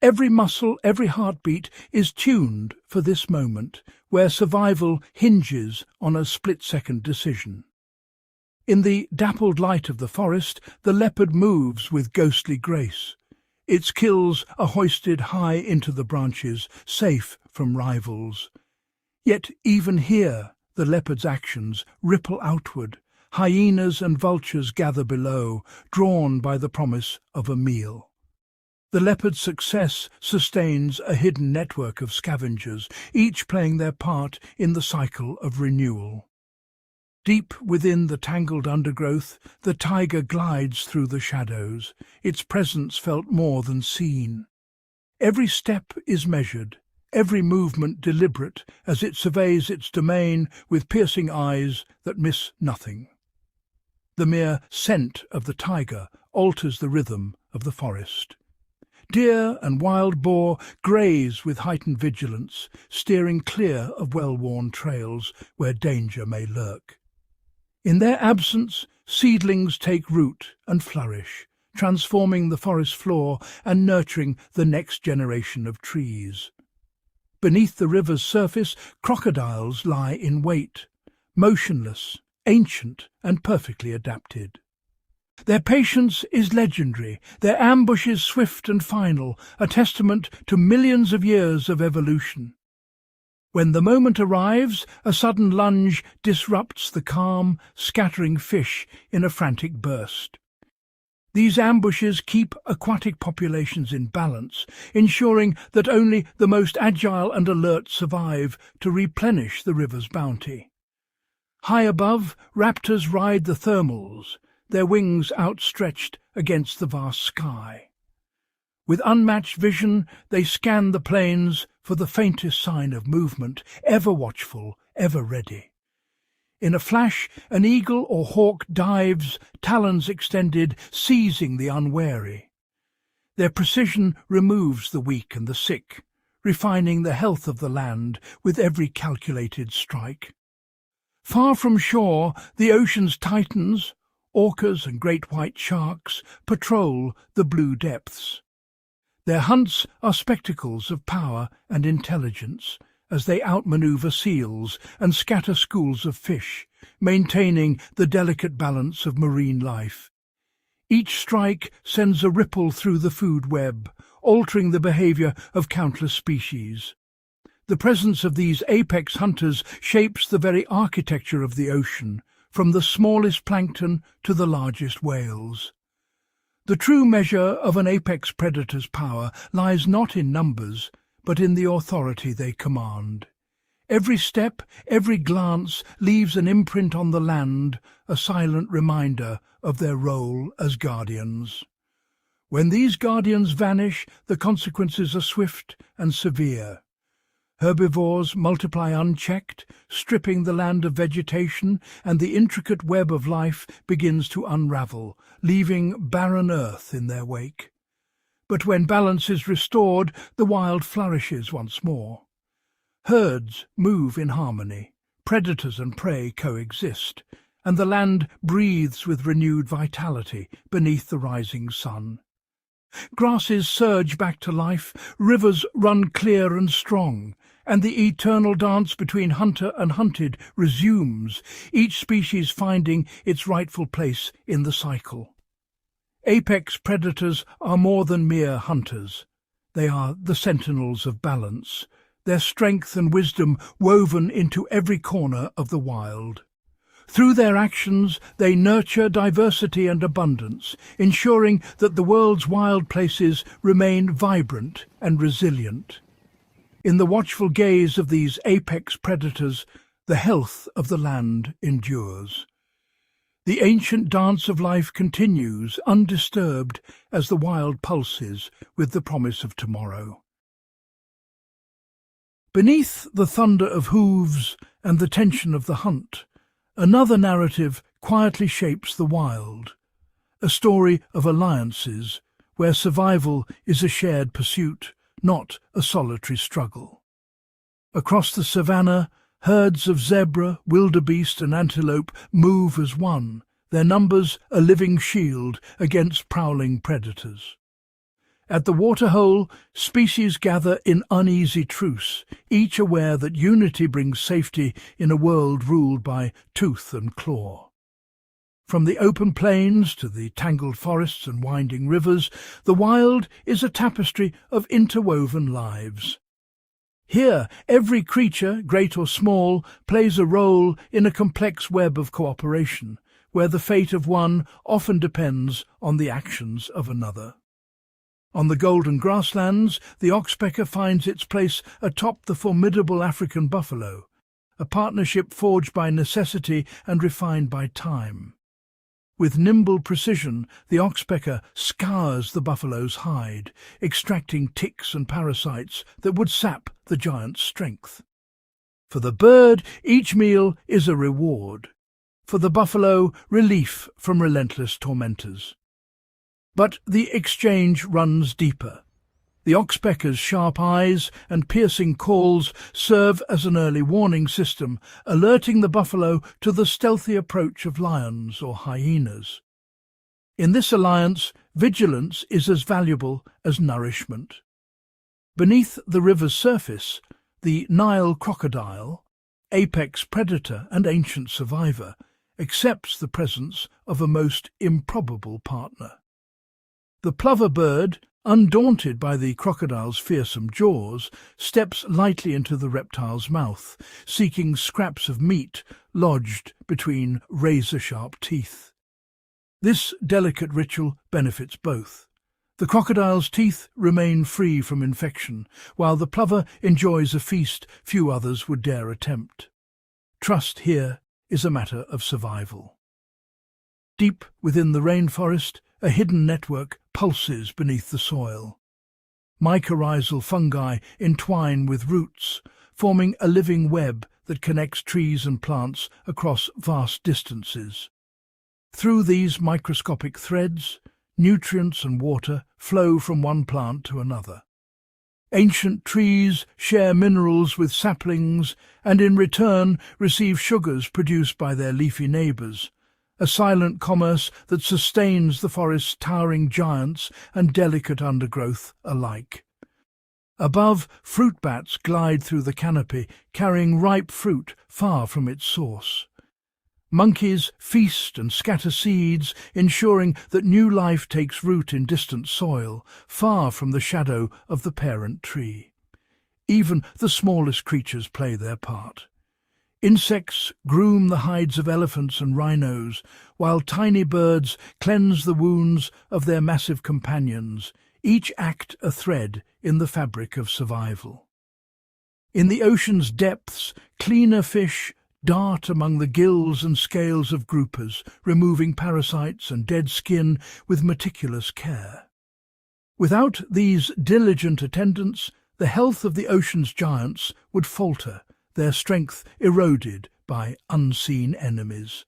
Every muscle, every heartbeat is tuned for this moment, where survival hinges on a split-second decision. In the dappled light of the forest, the leopard moves with ghostly grace. Its kills are hoisted high into the branches, safe from rivals. Yet even here, the leopard's actions ripple outward. Hyenas and vultures gather below, drawn by the promise of a meal. The leopard's success sustains a hidden network of scavengers, each playing their part in the cycle of renewal. Deep within the tangled undergrowth, the tiger glides through the shadows, its presence felt more than seen. Every step is measured, every movement deliberate as it surveys its domain with piercing eyes that miss nothing. The mere scent of the tiger alters the rhythm of the forest. Deer and wild boar graze with heightened vigilance, steering clear of well-worn trails where danger may lurk. In their absence, seedlings take root and flourish, transforming the forest floor and nurturing the next generation of trees. Beneath the river's surface, crocodiles lie in wait, motionless, ancient and perfectly adapted. Their patience is legendary, their ambushes swift and final, a testament to millions of years of evolution. When the moment arrives, a sudden lunge disrupts the calm, scattering fish in a frantic burst. These ambushes keep aquatic populations in balance, ensuring that only the most agile and alert survive to replenish the river's bounty. High above, raptors ride the thermals, their wings outstretched against the vast sky. With unmatched vision, they scan the plains for the faintest sign of movement, ever watchful, ever ready. In a flash, an eagle or hawk dives, talons extended, seizing the unwary. Their precision removes the weak and the sick, refining the health of the land with every calculated strike. Far from shore, the ocean's titans, orcas and great white sharks, patrol the blue depths. Their hunts are spectacles of power and intelligence as they outmaneuver seals and scatter schools of fish, maintaining the delicate balance of marine life. Each strike sends a ripple through the food web, altering the behavior of countless species. The presence of these apex hunters shapes the very architecture of the ocean, from the smallest plankton to the largest whales. The true measure of an apex predator's power lies not in numbers, but in the authority they command. Every step, every glance leaves an imprint on the land, a silent reminder of their role as guardians. When these guardians vanish, the consequences are swift and severe. Herbivores multiply unchecked, stripping the land of vegetation, and the intricate web of life begins to unravel, leaving barren earth in their wake. But when balance is restored, the wild flourishes once more. Herds move in harmony, predators and prey coexist, and the land breathes with renewed vitality beneath the rising sun. Grasses surge back to life, rivers run clear and strong, and the eternal dance between hunter and hunted resumes, each species finding its rightful place in the cycle. Apex predators are more than mere hunters. They are the sentinels of balance, their strength and wisdom woven into every corner of the wild. Through their actions, they nurture diversity and abundance, ensuring that the world's wild places remain vibrant and resilient. In the watchful gaze of these apex predators, the health of the land endures. The ancient dance of life continues, undisturbed, as the wild pulses with the promise of tomorrow. Beneath the thunder of hooves and the tension of the hunt, another narrative quietly shapes the wild, a story of alliances where survival is a shared pursuit, not a solitary struggle. Across the savannah, herds of zebra, wildebeest and antelope move as one, their numbers a living shield against prowling predators. At the waterhole, species gather in uneasy truce, each aware that unity brings safety in a world ruled by tooth and claw. From the open plains to the tangled forests and winding rivers, the wild is a tapestry of interwoven lives. Here, every creature, great or small, plays a role in a complex web of cooperation, where the fate of one often depends on the actions of another. On the golden grasslands, the oxpecker finds its place atop the formidable African buffalo, a partnership forged by necessity and refined by time. With nimble precision, the oxpecker scours the buffalo's hide, extracting ticks and parasites that would sap the giant's strength. For the bird, each meal is a reward. For the buffalo, relief from relentless tormentors. But the exchange runs deeper. The oxpecker's sharp eyes and piercing calls serve as an early warning system, alerting the buffalo to the stealthy approach of lions or hyenas. In this alliance, vigilance is as valuable as nourishment. Beneath the river's surface, the Nile crocodile, apex predator and ancient survivor, accepts the presence of a most improbable partner. The plover bird, undaunted by the crocodile's fearsome jaws, steps lightly into the reptile's mouth, seeking scraps of meat lodged between razor-sharp teeth. This delicate ritual benefits both. The crocodile's teeth remain free from infection, while the plover enjoys a feast few others would dare attempt. Trust here is a matter of survival. Deep within the rainforest, a hidden network pulses beneath the soil. Mycorrhizal fungi entwine with roots, forming a living web that connects trees and plants across vast distances. Through these microscopic threads, nutrients and water flow from one plant to another. Ancient trees share minerals with saplings and in return receive sugars produced by their leafy neighbours, a silent commerce that sustains the forest's towering giants and delicate undergrowth alike. Above, fruit bats glide through the canopy, carrying ripe fruit far from its source. Monkeys feast and scatter seeds, ensuring that new life takes root in distant soil, far from the shadow of the parent tree. Even the smallest creatures play their part. Insects groom the hides of elephants and rhinos, while tiny birds cleanse the wounds of their massive companions, each act a thread in the fabric of survival. In the ocean's depths, cleaner fish dart among the gills and scales of groupers, removing parasites and dead skin with meticulous care. Without these diligent attendants, the health of the ocean's giants would falter, their strength eroded by unseen enemies.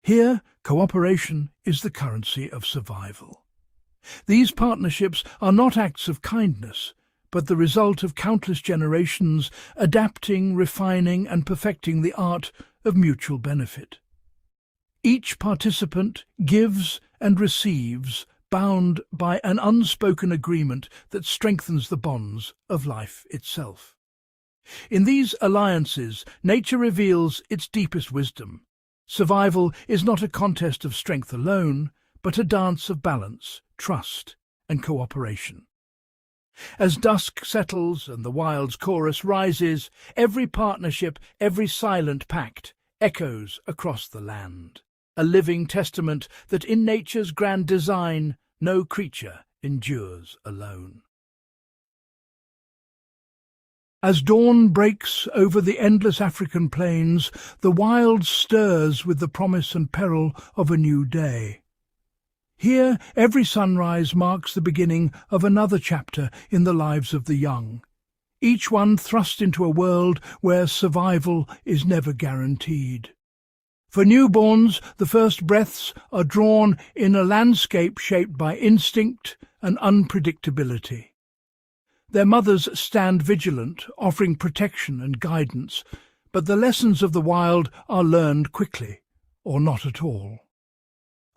Here, cooperation is the currency of survival. These partnerships are not acts of kindness, but the result of countless generations adapting, refining, and perfecting the art of mutual benefit. Each participant gives and receives, bound by an unspoken agreement that strengthens the bonds of life itself. In these alliances, nature reveals its deepest wisdom. Survival is not a contest of strength alone, but a dance of balance, trust, and cooperation. As dusk settles and the wild's chorus rises, every partnership, every silent pact, echoes across the land, a living testament that in nature's grand design, no creature endures alone. As dawn breaks over the endless African plains, the wild stirs with the promise and peril of a new day. Here, every sunrise marks the beginning of another chapter in the lives of the young, each one thrust into a world where survival is never guaranteed. For newborns, the first breaths are drawn in a landscape shaped by instinct and unpredictability. Their mothers stand vigilant, offering protection and guidance, but the lessons of the wild are learned quickly, or not at all.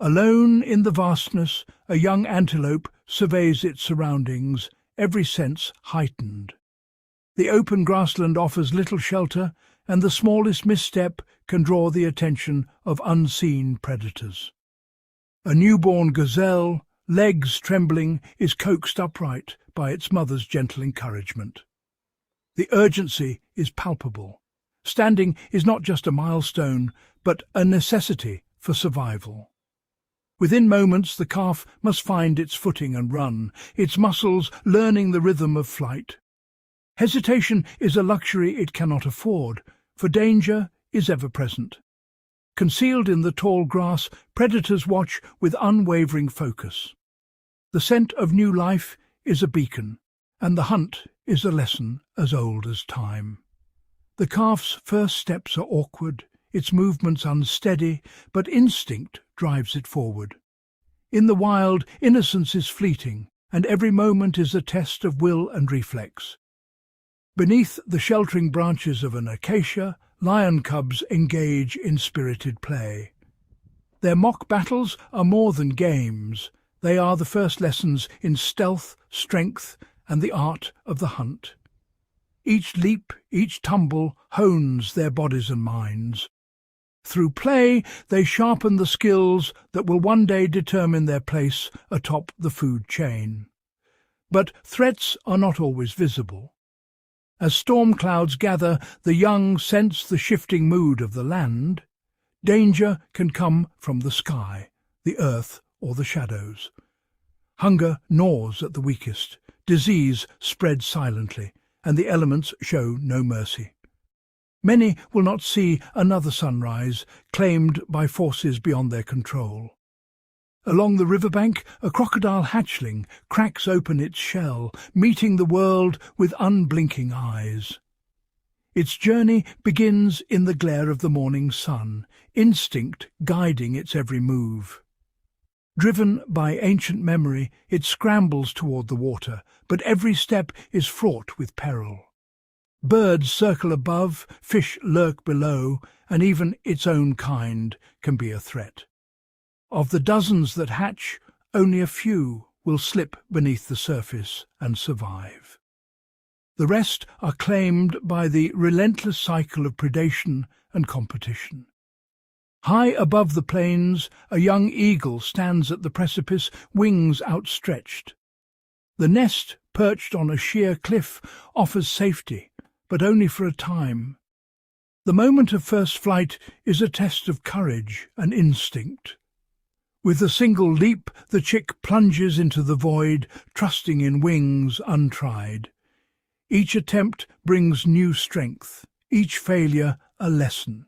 Alone in the vastness, a young antelope surveys its surroundings, every sense heightened. The open grassland offers little shelter, and the smallest misstep can draw the attention of unseen predators. A newborn gazelle, legs trembling, is coaxed upright by its mother's gentle encouragement. The urgency is palpable. Standing is not just a milestone, but a necessity for survival. Within moments, the calf must find its footing and run, its muscles learning the rhythm of flight. Hesitation is a luxury it cannot afford, for danger is ever present. Concealed in the tall grass, predators watch with unwavering focus. The scent of new life is a beacon, and the hunt is a lesson as old as time. The calf's first steps are awkward, its movements unsteady, but instinct drives it forward. In the wild, innocence is fleeting, and every moment is a test of will and reflex. Beneath the sheltering branches of an acacia, lion cubs engage in spirited play. Their mock battles are more than games. They are the first lessons in stealth, strength, and the art of the hunt. Each leap, each tumble hones their bodies and minds. Through play, they sharpen the skills that will one day determine their place atop the food chain. But threats are not always visible. As storm clouds gather, the young sense the shifting mood of the land. Danger can come from the sky, the earth, or the shadows. Hunger gnaws at the weakest, disease spreads silently, and the elements show no mercy. Many will not see another sunrise, claimed by forces beyond their control. Along the riverbank, a crocodile hatchling cracks open its shell, meeting the world with unblinking eyes. Its journey begins in the glare of the morning sun, instinct guiding its every move. Driven by ancient memory, it scrambles toward the water, but every step is fraught with peril. Birds circle above, fish lurk below, and even its own kind can be a threat. Of the dozens that hatch, only a few will slip beneath the surface and survive. The rest are claimed by the relentless cycle of predation and competition. High above the plains, a young eagle stands at the precipice, wings outstretched. The nest, perched on a sheer cliff, offers safety, but only for a time. The moment of first flight is a test of courage and instinct. With a single leap, the chick plunges into the void, trusting in wings untried. Each attempt brings new strength, each failure a lesson.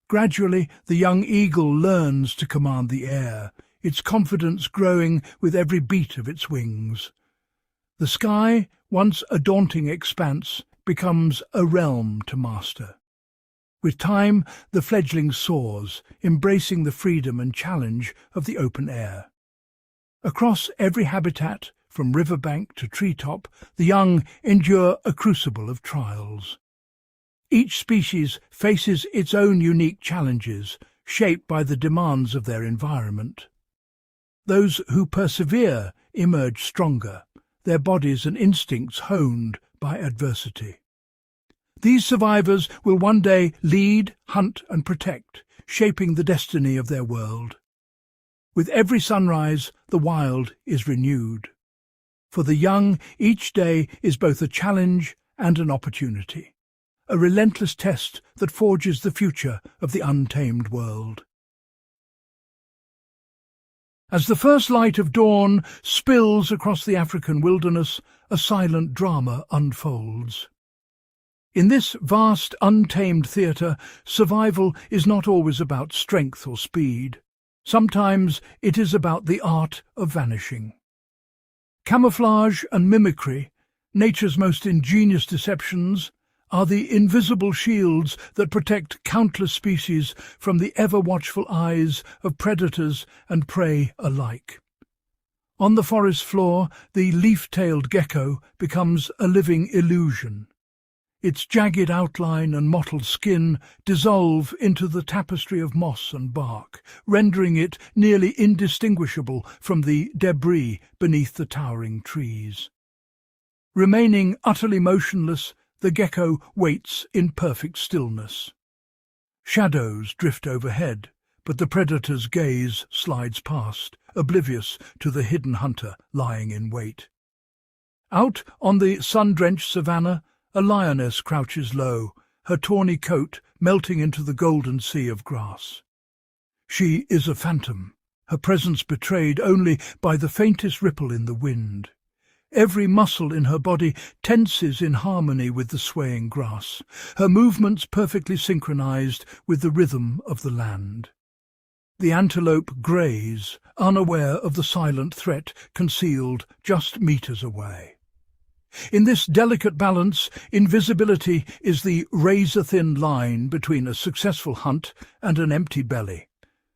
Gradually, the young eagle learns to command the air, its confidence growing with every beat of its wings. The sky, once a daunting expanse, becomes a realm to master. With time, the fledgling soars, embracing the freedom and challenge of the open air. Across every habitat, from riverbank to treetop, the young endure a crucible of trials. Each species faces its own unique challenges, shaped by the demands of their environment. Those who persevere emerge stronger, their bodies and instincts honed by adversity. These survivors will one day lead, hunt and protect, shaping the destiny of their world. With every sunrise, the wild is renewed. For the young, each day is both a challenge and an opportunity, a relentless test that forges the future of the untamed world. As the first light of dawn spills across the African wilderness, a silent drama unfolds. In this vast, untamed theatre, survival is not always about strength or speed. Sometimes it is about the art of vanishing. Camouflage and mimicry, nature's most ingenious deceptions, are the invisible shields that protect countless species from the ever-watchful eyes of predators and prey alike. On the forest floor, the leaf-tailed gecko becomes a living illusion. Its jagged outline and mottled skin dissolve into the tapestry of moss and bark, rendering it nearly indistinguishable from the debris beneath the towering trees. Remaining utterly motionless, the gecko waits in perfect stillness. Shadows drift overhead, but the predator's gaze slides past, oblivious to the hidden hunter lying in wait. Out on the sun-drenched savannah, a lioness crouches low, her tawny coat melting into the golden sea of grass. She is a phantom, her presence betrayed only by the faintest ripple in the wind. Every muscle in her body tenses in harmony with the swaying grass, her movements perfectly synchronized with the rhythm of the land. The antelope graze, unaware of the silent threat concealed just meters away. In this delicate balance, invisibility is the razor-thin line between a successful hunt and an empty belly,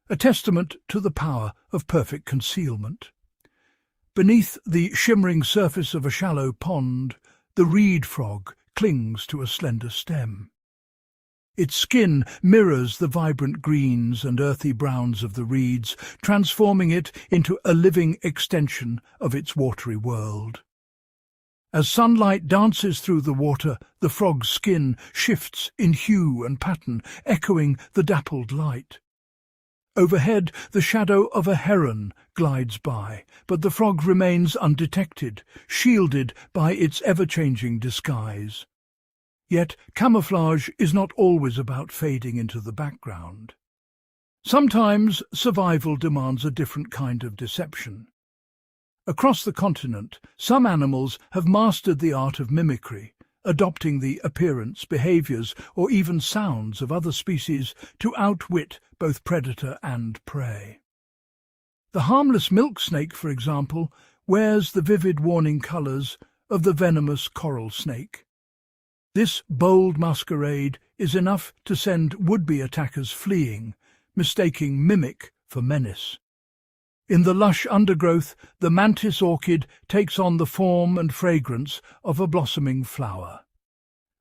a testament to the power of perfect concealment. Beneath the shimmering surface of a shallow pond, the reed frog clings to a slender stem. Its skin mirrors the vibrant greens and earthy browns of the reeds, transforming it into a living extension of its watery world. As sunlight dances through the water, the frog's skin shifts in hue and pattern, echoing the dappled light. Overhead, the shadow of a heron glides by, but the frog remains undetected, shielded by its ever-changing disguise. Yet camouflage is not always about fading into the background. Sometimes survival demands a different kind of deception. Across the continent, some animals have mastered the art of mimicry, adopting the appearance, behaviours, or even sounds of other species to outwit both predator and prey. The harmless milk snake, for example, wears the vivid warning colours of the venomous coral snake. This bold masquerade is enough to send would-be attackers fleeing, mistaking mimic for menace. In the lush undergrowth, the mantis orchid takes on the form and fragrance of a blossoming flower.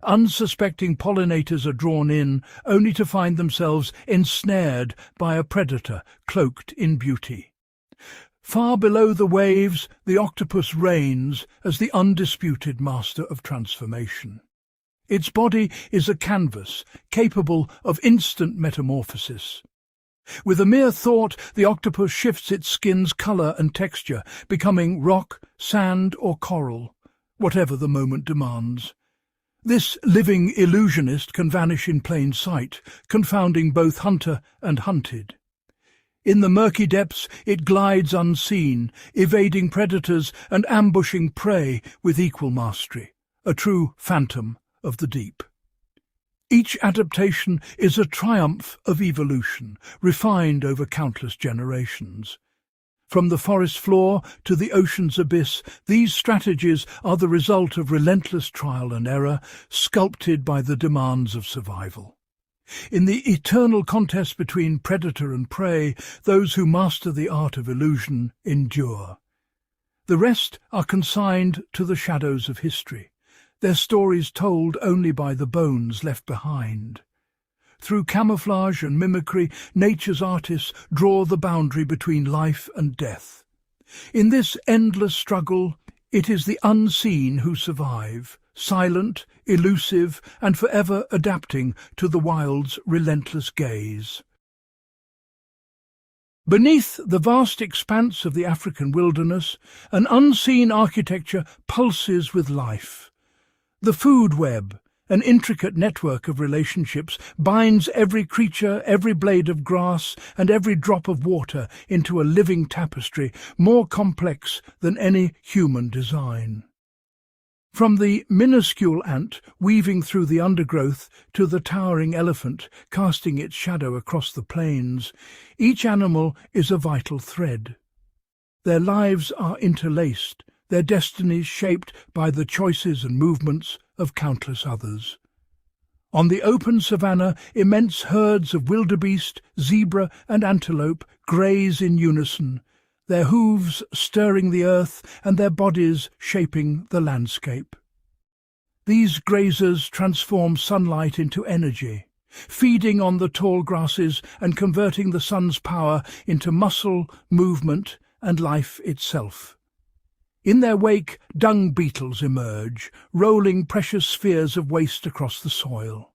Unsuspecting pollinators are drawn in, only to find themselves ensnared by a predator cloaked in beauty. Far below the waves, the octopus reigns as the undisputed master of transformation. Its body is a canvas, capable of instant metamorphosis. With a mere thought, the octopus shifts its skin's colour and texture, becoming rock, sand or coral, whatever the moment demands. This living illusionist can vanish in plain sight, confounding both hunter and hunted. In the murky depths, it glides unseen, evading predators and ambushing prey with equal mastery, a true phantom of the deep. Each adaptation is a triumph of evolution, refined over countless generations. From the forest floor to the ocean's abyss, these strategies are the result of relentless trial and error, sculpted by the demands of survival. In the eternal contest between predator and prey, those who master the art of illusion endure. The rest are consigned to the shadows of history, their stories told only by the bones left behind. Through camouflage and mimicry, nature's artists draw the boundary between life and death. In this endless struggle, it is the unseen who survive, silent, elusive, and forever adapting to the wild's relentless gaze. Beneath the vast expanse of the African wilderness, an unseen architecture pulses with life. The food web, an intricate network of relationships, binds every creature, every blade of grass, and every drop of water into a living tapestry more complex than any human design. From the minuscule ant weaving through the undergrowth to the towering elephant casting its shadow across the plains, each animal is a vital thread. Their lives are interlaced, their destinies shaped by the choices and movements of countless others. On the open savanna, immense herds of wildebeest, zebra and antelope graze in unison, their hooves stirring the earth and their bodies shaping the landscape. These grazers transform sunlight into energy, feeding on the tall grasses and converting the sun's power into muscle, movement and life itself. In their wake, dung beetles emerge, rolling precious spheres of waste across the soil.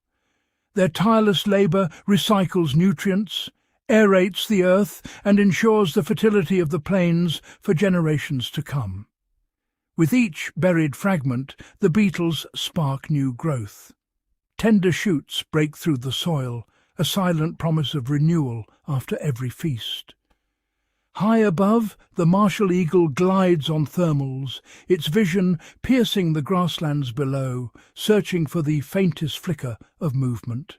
Their tireless labour recycles nutrients, aerates the earth, and ensures the fertility of the plains for generations to come. With each buried fragment, the beetles spark new growth. Tender shoots break through the soil, a silent promise of renewal after every feast. High above, the martial eagle glides on thermals, its vision piercing the grasslands below, searching for the faintest flicker of movement.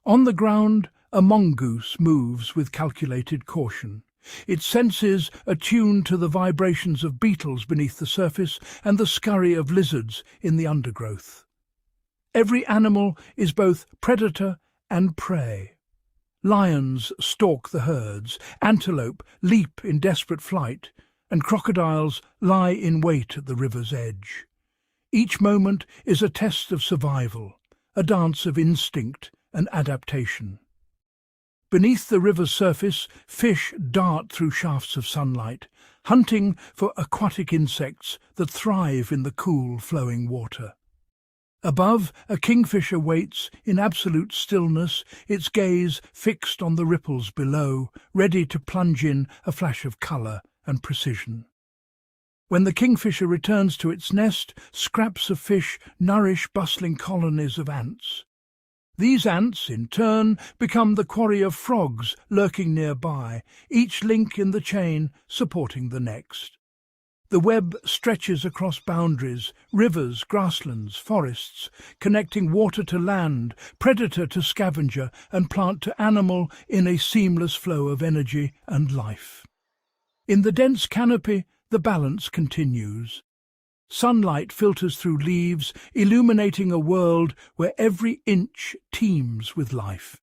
On the ground, a mongoose moves with calculated caution, its senses attuned to the vibrations of beetles beneath the surface and the scurry of lizards in the undergrowth. Every animal is both predator and prey. Lions stalk the herds, antelope leap in desperate flight, and crocodiles lie in wait at the river's edge. Each moment is a test of survival, a dance of instinct and adaptation. Beneath the river's surface, fish dart through shafts of sunlight, hunting for aquatic insects that thrive in the cool, flowing water. Above, a kingfisher waits in absolute stillness, its gaze fixed on the ripples below, ready to plunge in a flash of colour and precision. When the kingfisher returns to its nest, scraps of fish nourish bustling colonies of ants. These ants, in turn, become the quarry of frogs lurking nearby, each link in the chain supporting the next. The web stretches across boundaries, rivers, grasslands, forests, connecting water to land, predator to scavenger, and plant to animal in a seamless flow of energy and life. In the dense canopy, the balance continues. Sunlight filters through leaves, illuminating a world where every inch teems with life.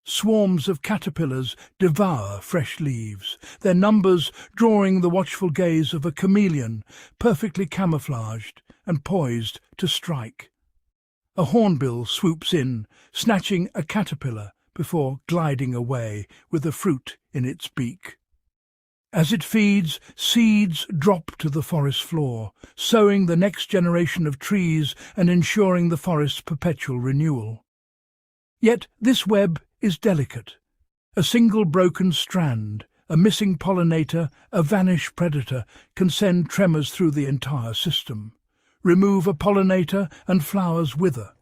Swarms of caterpillars devour fresh leaves, their numbers drawing the watchful gaze of a chameleon, perfectly camouflaged and poised to strike. A hornbill swoops in, snatching a caterpillar before gliding away with a fruit in its beak. As it feeds, seeds drop to the forest floor, sowing the next generation of trees and ensuring the forest's perpetual renewal. Yet this web is delicate. A single broken strand, a missing pollinator, a vanished predator can send tremors through the entire system. Remove a pollinator and flowers wither.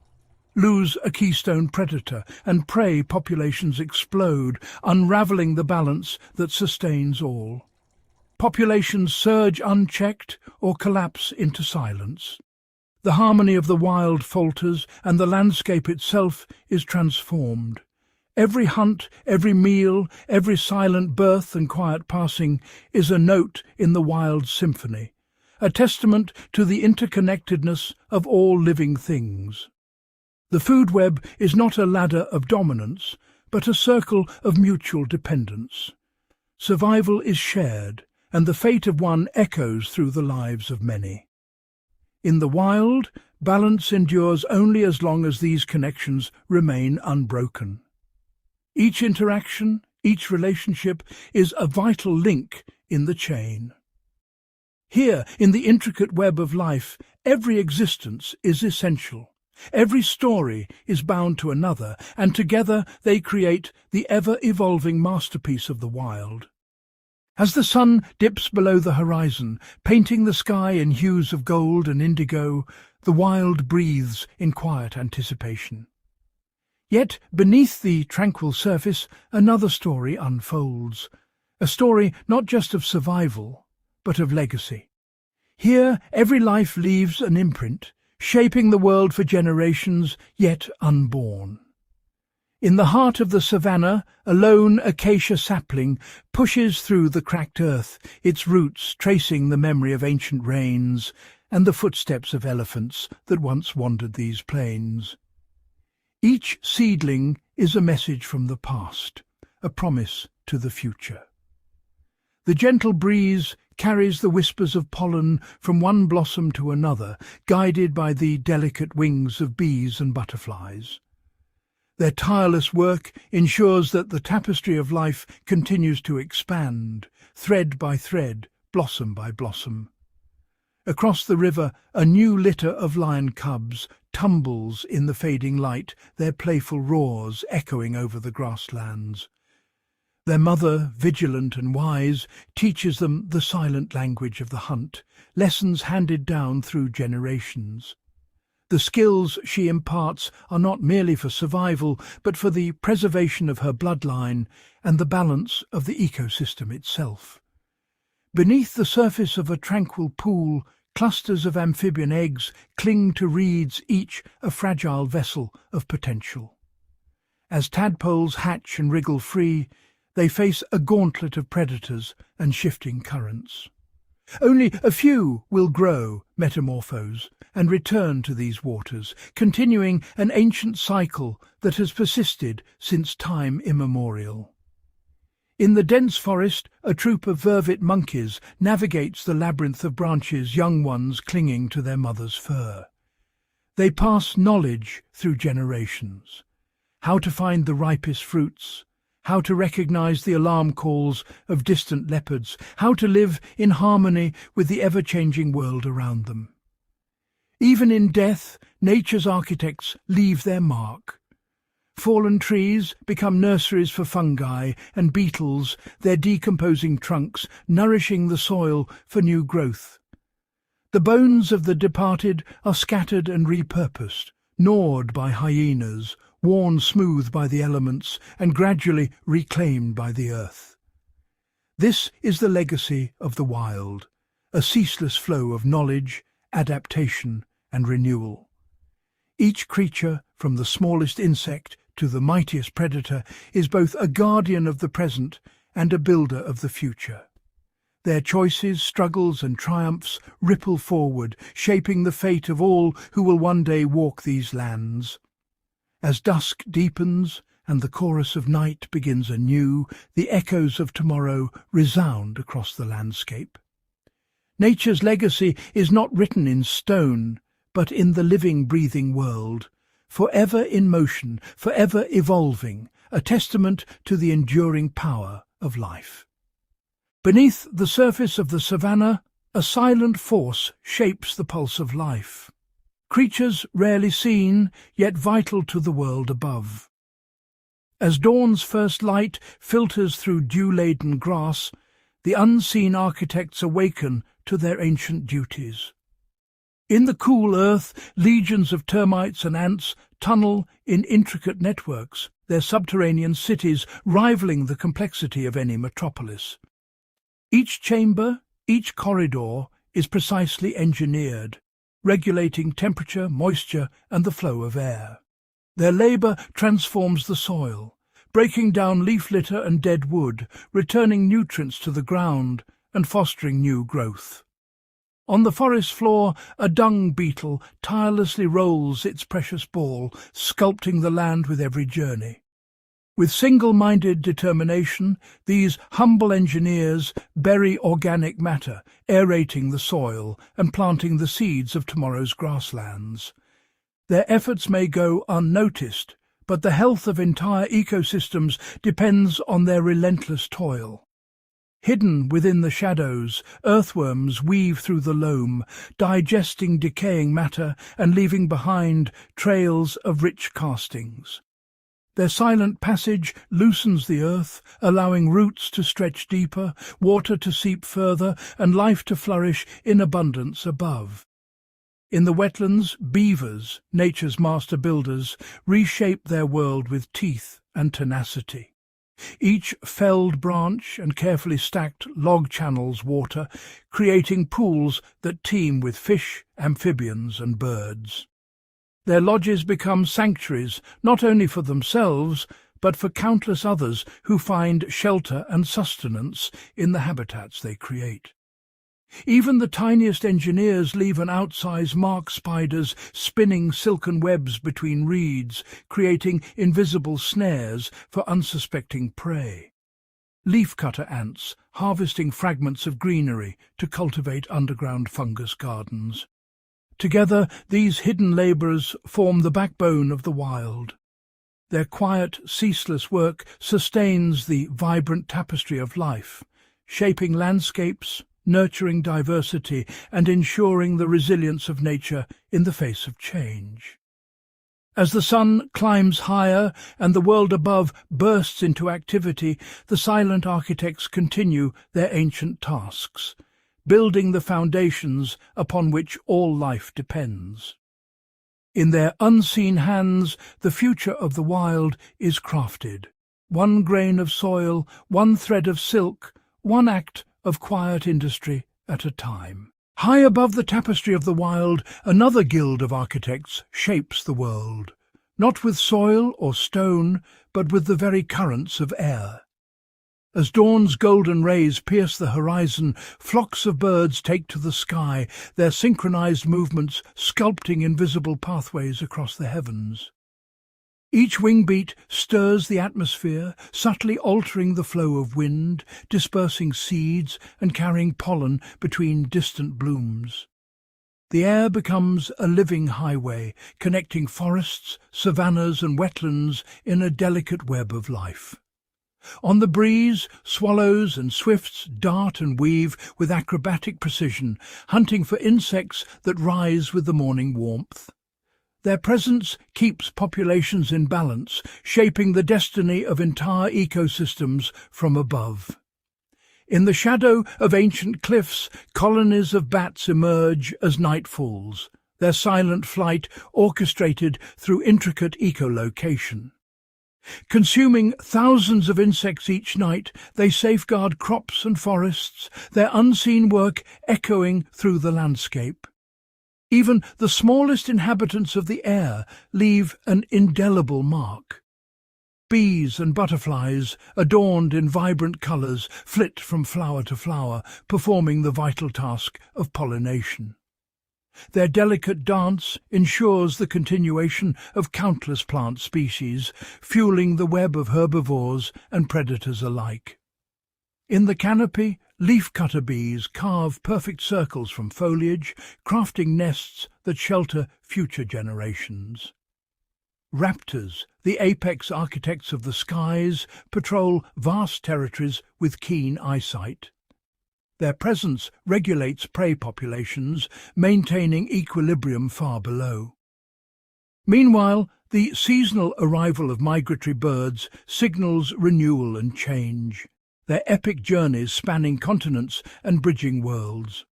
Lose a keystone predator and prey populations explode, unraveling the balance that sustains all. Populations surge unchecked or collapse into silence. The harmony of the wild falters and the landscape itself is transformed. Every hunt, every meal, every silent birth and quiet passing is a note in the wild symphony, a testament to the interconnectedness of all living things. The food web is not a ladder of dominance, but a circle of mutual dependence. Survival is shared, and the fate of one echoes through the lives of many. In the wild, balance endures only as long as these connections remain unbroken. Each interaction, each relationship is a vital link in the chain. Here, in the intricate web of life, every existence is essential. Every story is bound to another, and together they create the ever-evolving masterpiece of the wild. As the sun dips below the horizon, painting the sky in hues of gold and indigo, the wild breathes in quiet anticipation. Yet, beneath the tranquil surface, another story unfolds. A story not just of survival, but of legacy. Here, every life leaves an imprint, shaping the world for generations yet unborn. In the heart of the savannah, a lone acacia sapling pushes through the cracked earth, its roots tracing the memory of ancient rains and the footsteps of elephants that once wandered these plains. Each seedling is a message from the past, a promise to the future. The gentle breeze carries the whispers of pollen from one blossom to another, guided by the delicate wings of bees and butterflies. Their tireless work ensures that the tapestry of life continues to expand, thread by thread, blossom by blossom. Across the river, a new litter of lion cubs tumbles in the fading light, their playful roars echoing over the grasslands. Their mother, vigilant and wise, teaches them the silent language of the hunt, lessons handed down through generations. The skills she imparts are not merely for survival, but for the preservation of her bloodline and the balance of the ecosystem itself. Beneath the surface of a tranquil pool, clusters of amphibian eggs cling to reeds, each a fragile vessel of potential. As tadpoles hatch and wriggle free, they face a gauntlet of predators and shifting currents. Only a few will grow, metamorphose, and return to these waters, continuing an ancient cycle that has persisted since time immemorial. In the dense forest, a troop of vervet monkeys navigates the labyrinth of branches, young ones clinging to their mother's fur. They pass knowledge through generations. How to find the ripest fruits, how to recognize the alarm calls of distant leopards, how to live in harmony with the ever-changing world around them. Even in death, nature's architects leave their mark. Fallen trees become nurseries for fungi and beetles, their decomposing trunks nourishing the soil for new growth. The bones of the departed are scattered and repurposed, gnawed by hyenas, worn smooth by the elements, and gradually reclaimed by the earth. This is the legacy of the wild, a ceaseless flow of knowledge, adaptation, and renewal. Each creature, from the smallest insect to the mightiest predator, is both a guardian of the present and a builder of the future. Their choices, struggles, and triumphs ripple forward, shaping the fate of all who will one day walk these lands. As dusk deepens and the chorus of night begins anew, the echoes of tomorrow resound across the landscape. Nature's legacy is not written in stone, but in the living, breathing world, forever in motion, forever evolving, a testament to the enduring power of life. Beneath the surface of the savannah, a silent force shapes the pulse of life. Creatures rarely seen, yet vital to the world above. As dawn's first light filters through dew-laden grass, the unseen architects awaken to their ancient duties. In the cool earth, legions of termites and ants tunnel in intricate networks, their subterranean cities rivaling the complexity of any metropolis. Each chamber, each corridor is precisely engineered, regulating temperature, moisture, and the flow of air. Their labour transforms the soil, breaking down leaf litter and dead wood, returning nutrients to the ground and fostering new growth. On the forest floor, a dung beetle tirelessly rolls its precious ball, sculpting the land with every journey. With single-minded determination, these humble engineers bury organic matter, aerating the soil and planting the seeds of tomorrow's grasslands. Their efforts may go unnoticed, but the health of entire ecosystems depends on their relentless toil. Hidden within the shadows, earthworms weave through the loam, digesting decaying matter and leaving behind trails of rich castings. Their silent passage loosens the earth, allowing roots to stretch deeper, water to seep further, and life to flourish in abundance above. In the wetlands, beavers, nature's master builders, reshape their world with teeth and tenacity. Each felled branch and carefully stacked log channels water, creating pools that teem with fish, amphibians, and birds. Their lodges become sanctuaries not only for themselves, but for countless others who find shelter and sustenance in the habitats they create. Even the tiniest engineers leave an outsized mark, spiders spinning silken webs between reeds, creating invisible snares for unsuspecting prey. Leafcutter ants harvesting fragments of greenery to cultivate underground fungus gardens. Together, these hidden labourers form the backbone of the wild. Their quiet, ceaseless work sustains the vibrant tapestry of life, shaping landscapes, nurturing diversity, and ensuring the resilience of nature in the face of change. As the sun climbs higher and the world above bursts into activity, the silent architects continue their ancient tasks, building the foundations upon which all life depends. In their unseen hands, the future of the wild is crafted. One grain of soil, one thread of silk, one act of quiet industry at a time. High above the tapestry of the wild, another guild of architects shapes the world, not with soil or stone, but with the very currents of air. As dawn's golden rays pierce the horizon, flocks of birds take to the sky, their synchronized movements sculpting invisible pathways across the heavens. Each wingbeat stirs the atmosphere, subtly altering the flow of wind, dispersing seeds and carrying pollen between distant blooms. The air becomes a living highway, connecting forests, savannas and wetlands in a delicate web of life. On the breeze, swallows and swifts dart and weave with acrobatic precision, hunting for insects that rise with the morning warmth. Their presence keeps populations in balance, shaping the destiny of entire ecosystems from above. In the shadow of ancient cliffs, colonies of bats emerge as night falls, their silent flight orchestrated through intricate echolocation. Consuming thousands of insects each night, they safeguard crops and forests, their unseen work echoing through the landscape. Even the smallest inhabitants of the air leave an indelible mark. Bees and butterflies, adorned in vibrant colours, flit from flower to flower, performing the vital task of pollination. Their delicate dance ensures the continuation of countless plant species, fueling the web of herbivores and predators alike. In the canopy, leafcutter bees carve perfect circles from foliage, crafting nests that shelter future generations. Raptors, the apex architects of the skies, patrol vast territories with keen eyesight. Their presence regulates prey populations, maintaining equilibrium far below. Meanwhile, the seasonal arrival of migratory birds signals renewal and change, their epic journeys spanning continents and bridging worlds.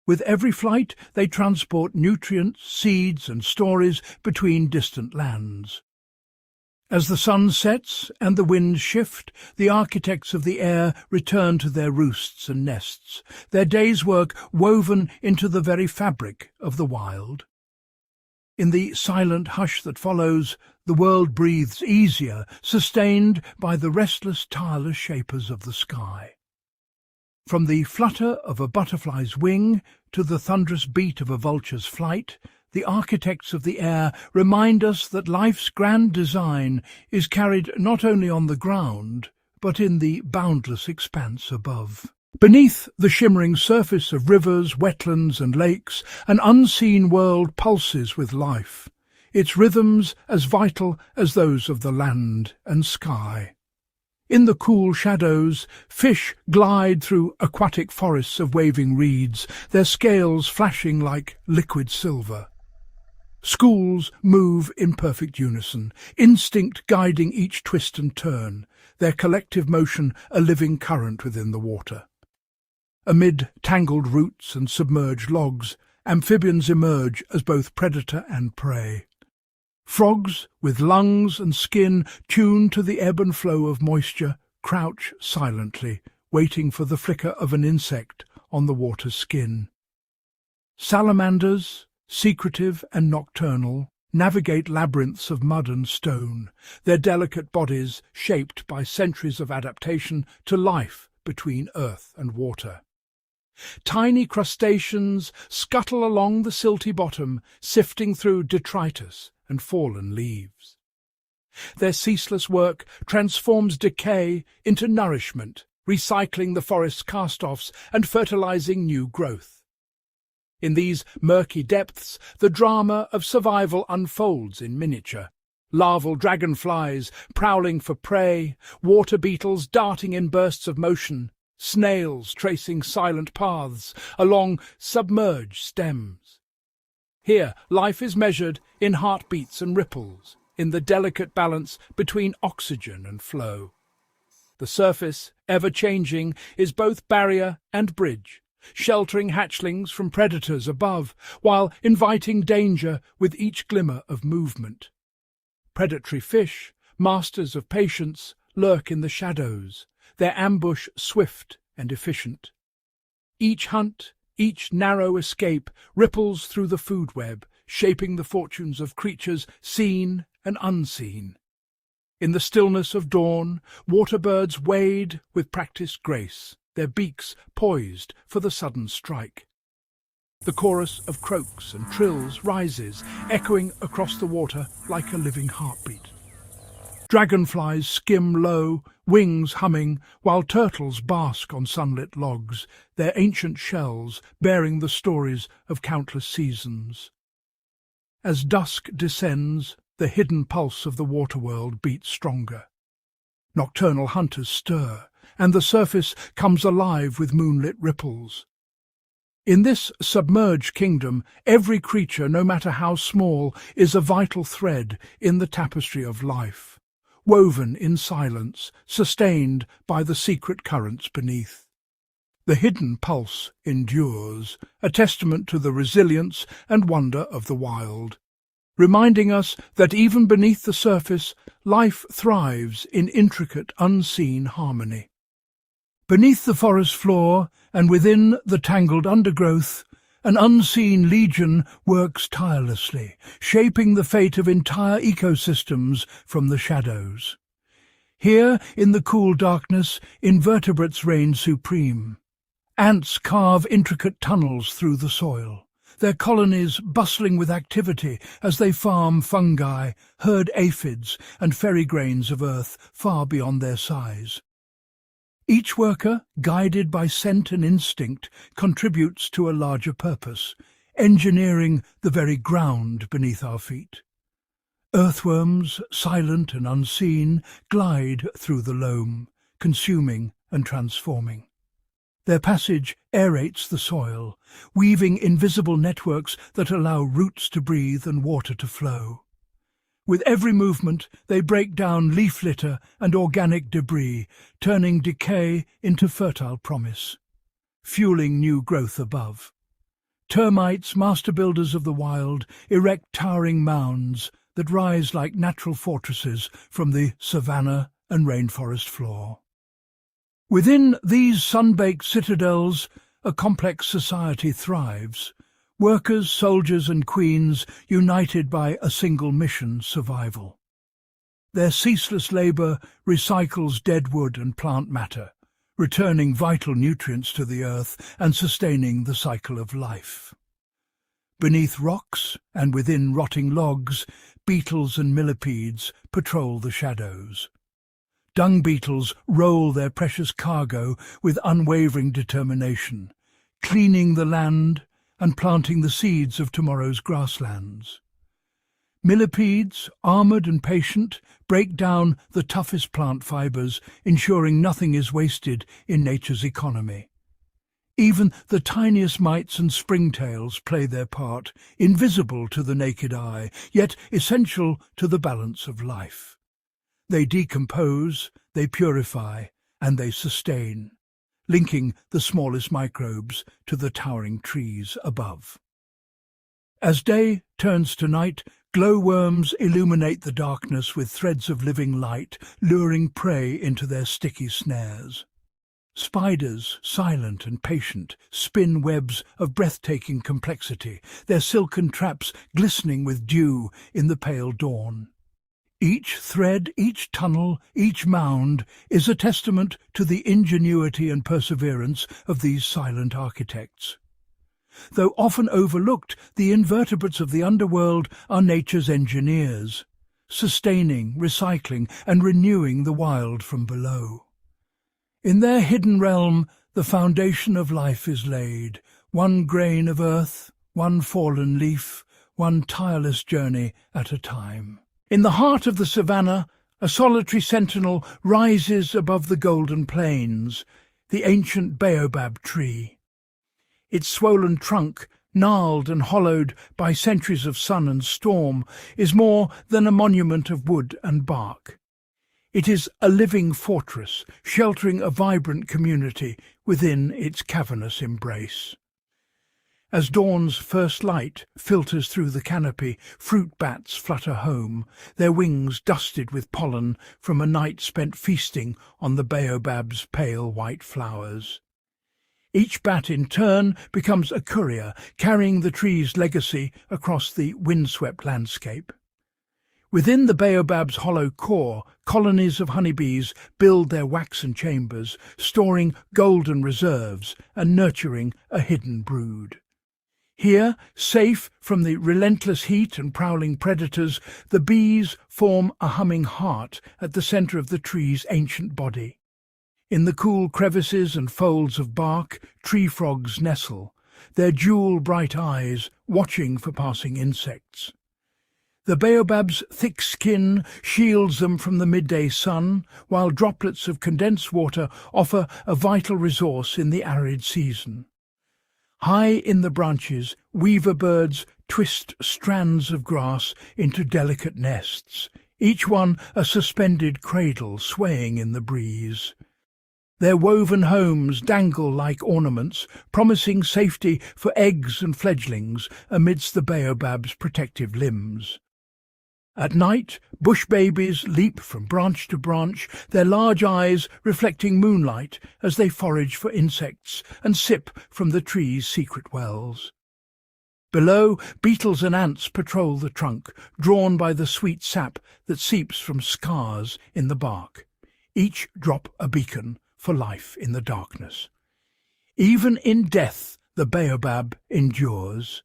With every flight, they transport nutrients, seeds and stories between distant lands. As the sun sets and the winds shift, the architects of the air return to their roosts and nests, their day's work woven into the very fabric of the wild. In the silent hush that follows, the world breathes easier, sustained by the restless, tireless shapers of the sky. From the flutter of a butterfly's wing to the thunderous beat of a vulture's flight, the architects of the air remind us that life's grand design is carried not only on the ground, but in the boundless expanse above. Beneath the shimmering surface of rivers, wetlands and lakes, an unseen world pulses with life, its rhythms as vital as those of the land and sky. In the cool shadows, fish glide through aquatic forests of waving reeds, their scales flashing like liquid silver. Schools move in perfect unison, instinct guiding each twist and turn, their collective motion a living current within the water. Amid tangled roots and submerged logs, amphibians emerge as both predator and prey. Frogs, with lungs and skin tuned to the ebb and flow of moisture, crouch silently, waiting for the flicker of an insect on the water's skin. Salamanders, secretive and nocturnal, navigate labyrinths of mud and stone, their delicate bodies shaped by centuries of adaptation to life between earth and water. Tiny crustaceans scuttle along the silty bottom, sifting through detritus and fallen leaves. Their ceaseless work transforms decay into nourishment, recycling the forest's cast-offs and fertilizing new growth. In these murky depths, the drama of survival unfolds in miniature. Larval dragonflies prowling for prey, water beetles darting in bursts of motion, snails tracing silent paths along submerged stems. Here, life is measured in heartbeats and ripples, in the delicate balance between oxygen and flow. The surface, ever-changing, is both barrier and bridge, sheltering hatchlings from predators above, while inviting danger with each glimmer of movement. Predatory fish, masters of patience, lurk in the shadows, their ambush swift and efficient. Each hunt, each narrow escape ripples through the food web, shaping the fortunes of creatures seen and unseen. In the stillness of dawn, water birds wade with practiced grace, their beaks poised for the sudden strike. The chorus of croaks and trills rises, echoing across the water like a living heartbeat. Dragonflies skim low, wings humming, while turtles bask on sunlit logs, their ancient shells bearing the stories of countless seasons. As dusk descends, the hidden pulse of the waterworld beats stronger. Nocturnal hunters stir, and the surface comes alive with moonlit ripples. In this submerged kingdom, every creature, no matter how small, is a vital thread in the tapestry of life, woven in silence, sustained by the secret currents beneath. The hidden pulse endures, a testament to the resilience and wonder of the wild, reminding us that even beneath the surface, life thrives in intricate, unseen harmony. Beneath the forest floor and within the tangled undergrowth, an unseen legion works tirelessly, shaping the fate of entire ecosystems from the shadows. Here, in the cool darkness, invertebrates reign supreme. Ants carve intricate tunnels through the soil, their colonies bustling with activity as they farm fungi, herd aphids, and ferry grains of earth far beyond their size. Each worker, guided by scent and instinct, contributes to a larger purpose, engineering the very ground beneath our feet. Earthworms, silent and unseen, glide through the loam, consuming and transforming. Their passage aerates the soil, weaving invisible networks that allow roots to breathe and water to flow. With every movement, they break down leaf litter and organic debris, turning decay into fertile promise, fueling new growth above. Termites, master builders of the wild, erect towering mounds that rise like natural fortresses from the savanna and rainforest floor. Within these sun-baked citadels, a complex society thrives. Workers, soldiers and queens united by a single mission: survival. Their ceaseless labour recycles dead wood and plant matter, returning vital nutrients to the earth and sustaining the cycle of life. Beneath rocks and within rotting logs, beetles and millipedes patrol the shadows. Dung beetles roll their precious cargo with unwavering determination, cleaning the land and planting the seeds of tomorrow's grasslands. Millipedes, armoured and patient, break down the toughest plant fibres, ensuring nothing is wasted in nature's economy. Even the tiniest mites and springtails play their part, invisible to the naked eye, yet essential to the balance of life. They decompose, they purify, and they sustain, linking the smallest microbes to the towering trees above. As day turns to night, glowworms illuminate the darkness with threads of living light, luring prey into their sticky snares. Spiders, silent and patient, spin webs of breathtaking complexity, their silken traps glistening with dew in the pale dawn. Each thread, each tunnel, each mound is a testament to the ingenuity and perseverance of these silent architects. Though often overlooked, the invertebrates of the underworld are nature's engineers, sustaining, recycling, and renewing the wild from below. In their hidden realm, the foundation of life is laid, one grain of earth, one fallen leaf, one tireless journey at a time. In the heart of the savannah, a solitary sentinel rises above the golden plains, the ancient Baobab tree. Its swollen trunk, gnarled and hollowed by centuries of sun and storm, is more than a monument of wood and bark. It is a living fortress, sheltering a vibrant community within its cavernous embrace. As dawn's first light filters through the canopy, fruit bats flutter home, their wings dusted with pollen from a night spent feasting on the baobab's pale white flowers. Each bat in turn becomes a courier, carrying the tree's legacy across the windswept landscape. Within the baobab's hollow core, colonies of honeybees build their waxen chambers, storing golden reserves and nurturing a hidden brood. Here, safe from the relentless heat and prowling predators, the bees form a humming heart at the centre of the tree's ancient body. In the cool crevices and folds of bark, tree frogs nestle, their jewel-bright eyes watching for passing insects. The baobab's thick skin shields them from the midday sun, while droplets of condensed water offer a vital resource in the arid season. High in the branches, weaver birds twist strands of grass into delicate nests, each one a suspended cradle swaying in the breeze. Their woven homes dangle like ornaments, promising safety for eggs and fledglings amidst the baobab's protective limbs. At night, bush babies leap from branch to branch, their large eyes reflecting moonlight as they forage for insects and sip from the tree's secret wells. Below, beetles and ants patrol the trunk, drawn by the sweet sap that seeps from scars in the bark. Each drop a beacon for life in the darkness. Even in death, the baobab endures.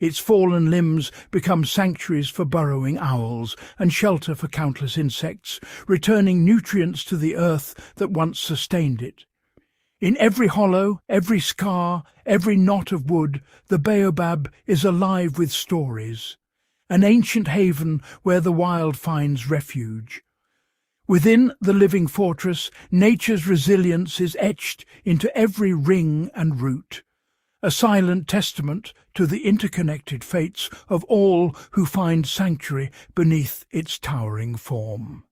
Its fallen limbs become sanctuaries for burrowing owls and shelter for countless insects, returning nutrients to the earth that once sustained it. In every hollow, every scar, every knot of wood, the baobab is alive with stories, an ancient haven where the wild finds refuge. Within the living fortress, nature's resilience is etched into every ring and root, a silent testament to the interconnected fates of all who find sanctuary beneath its towering form.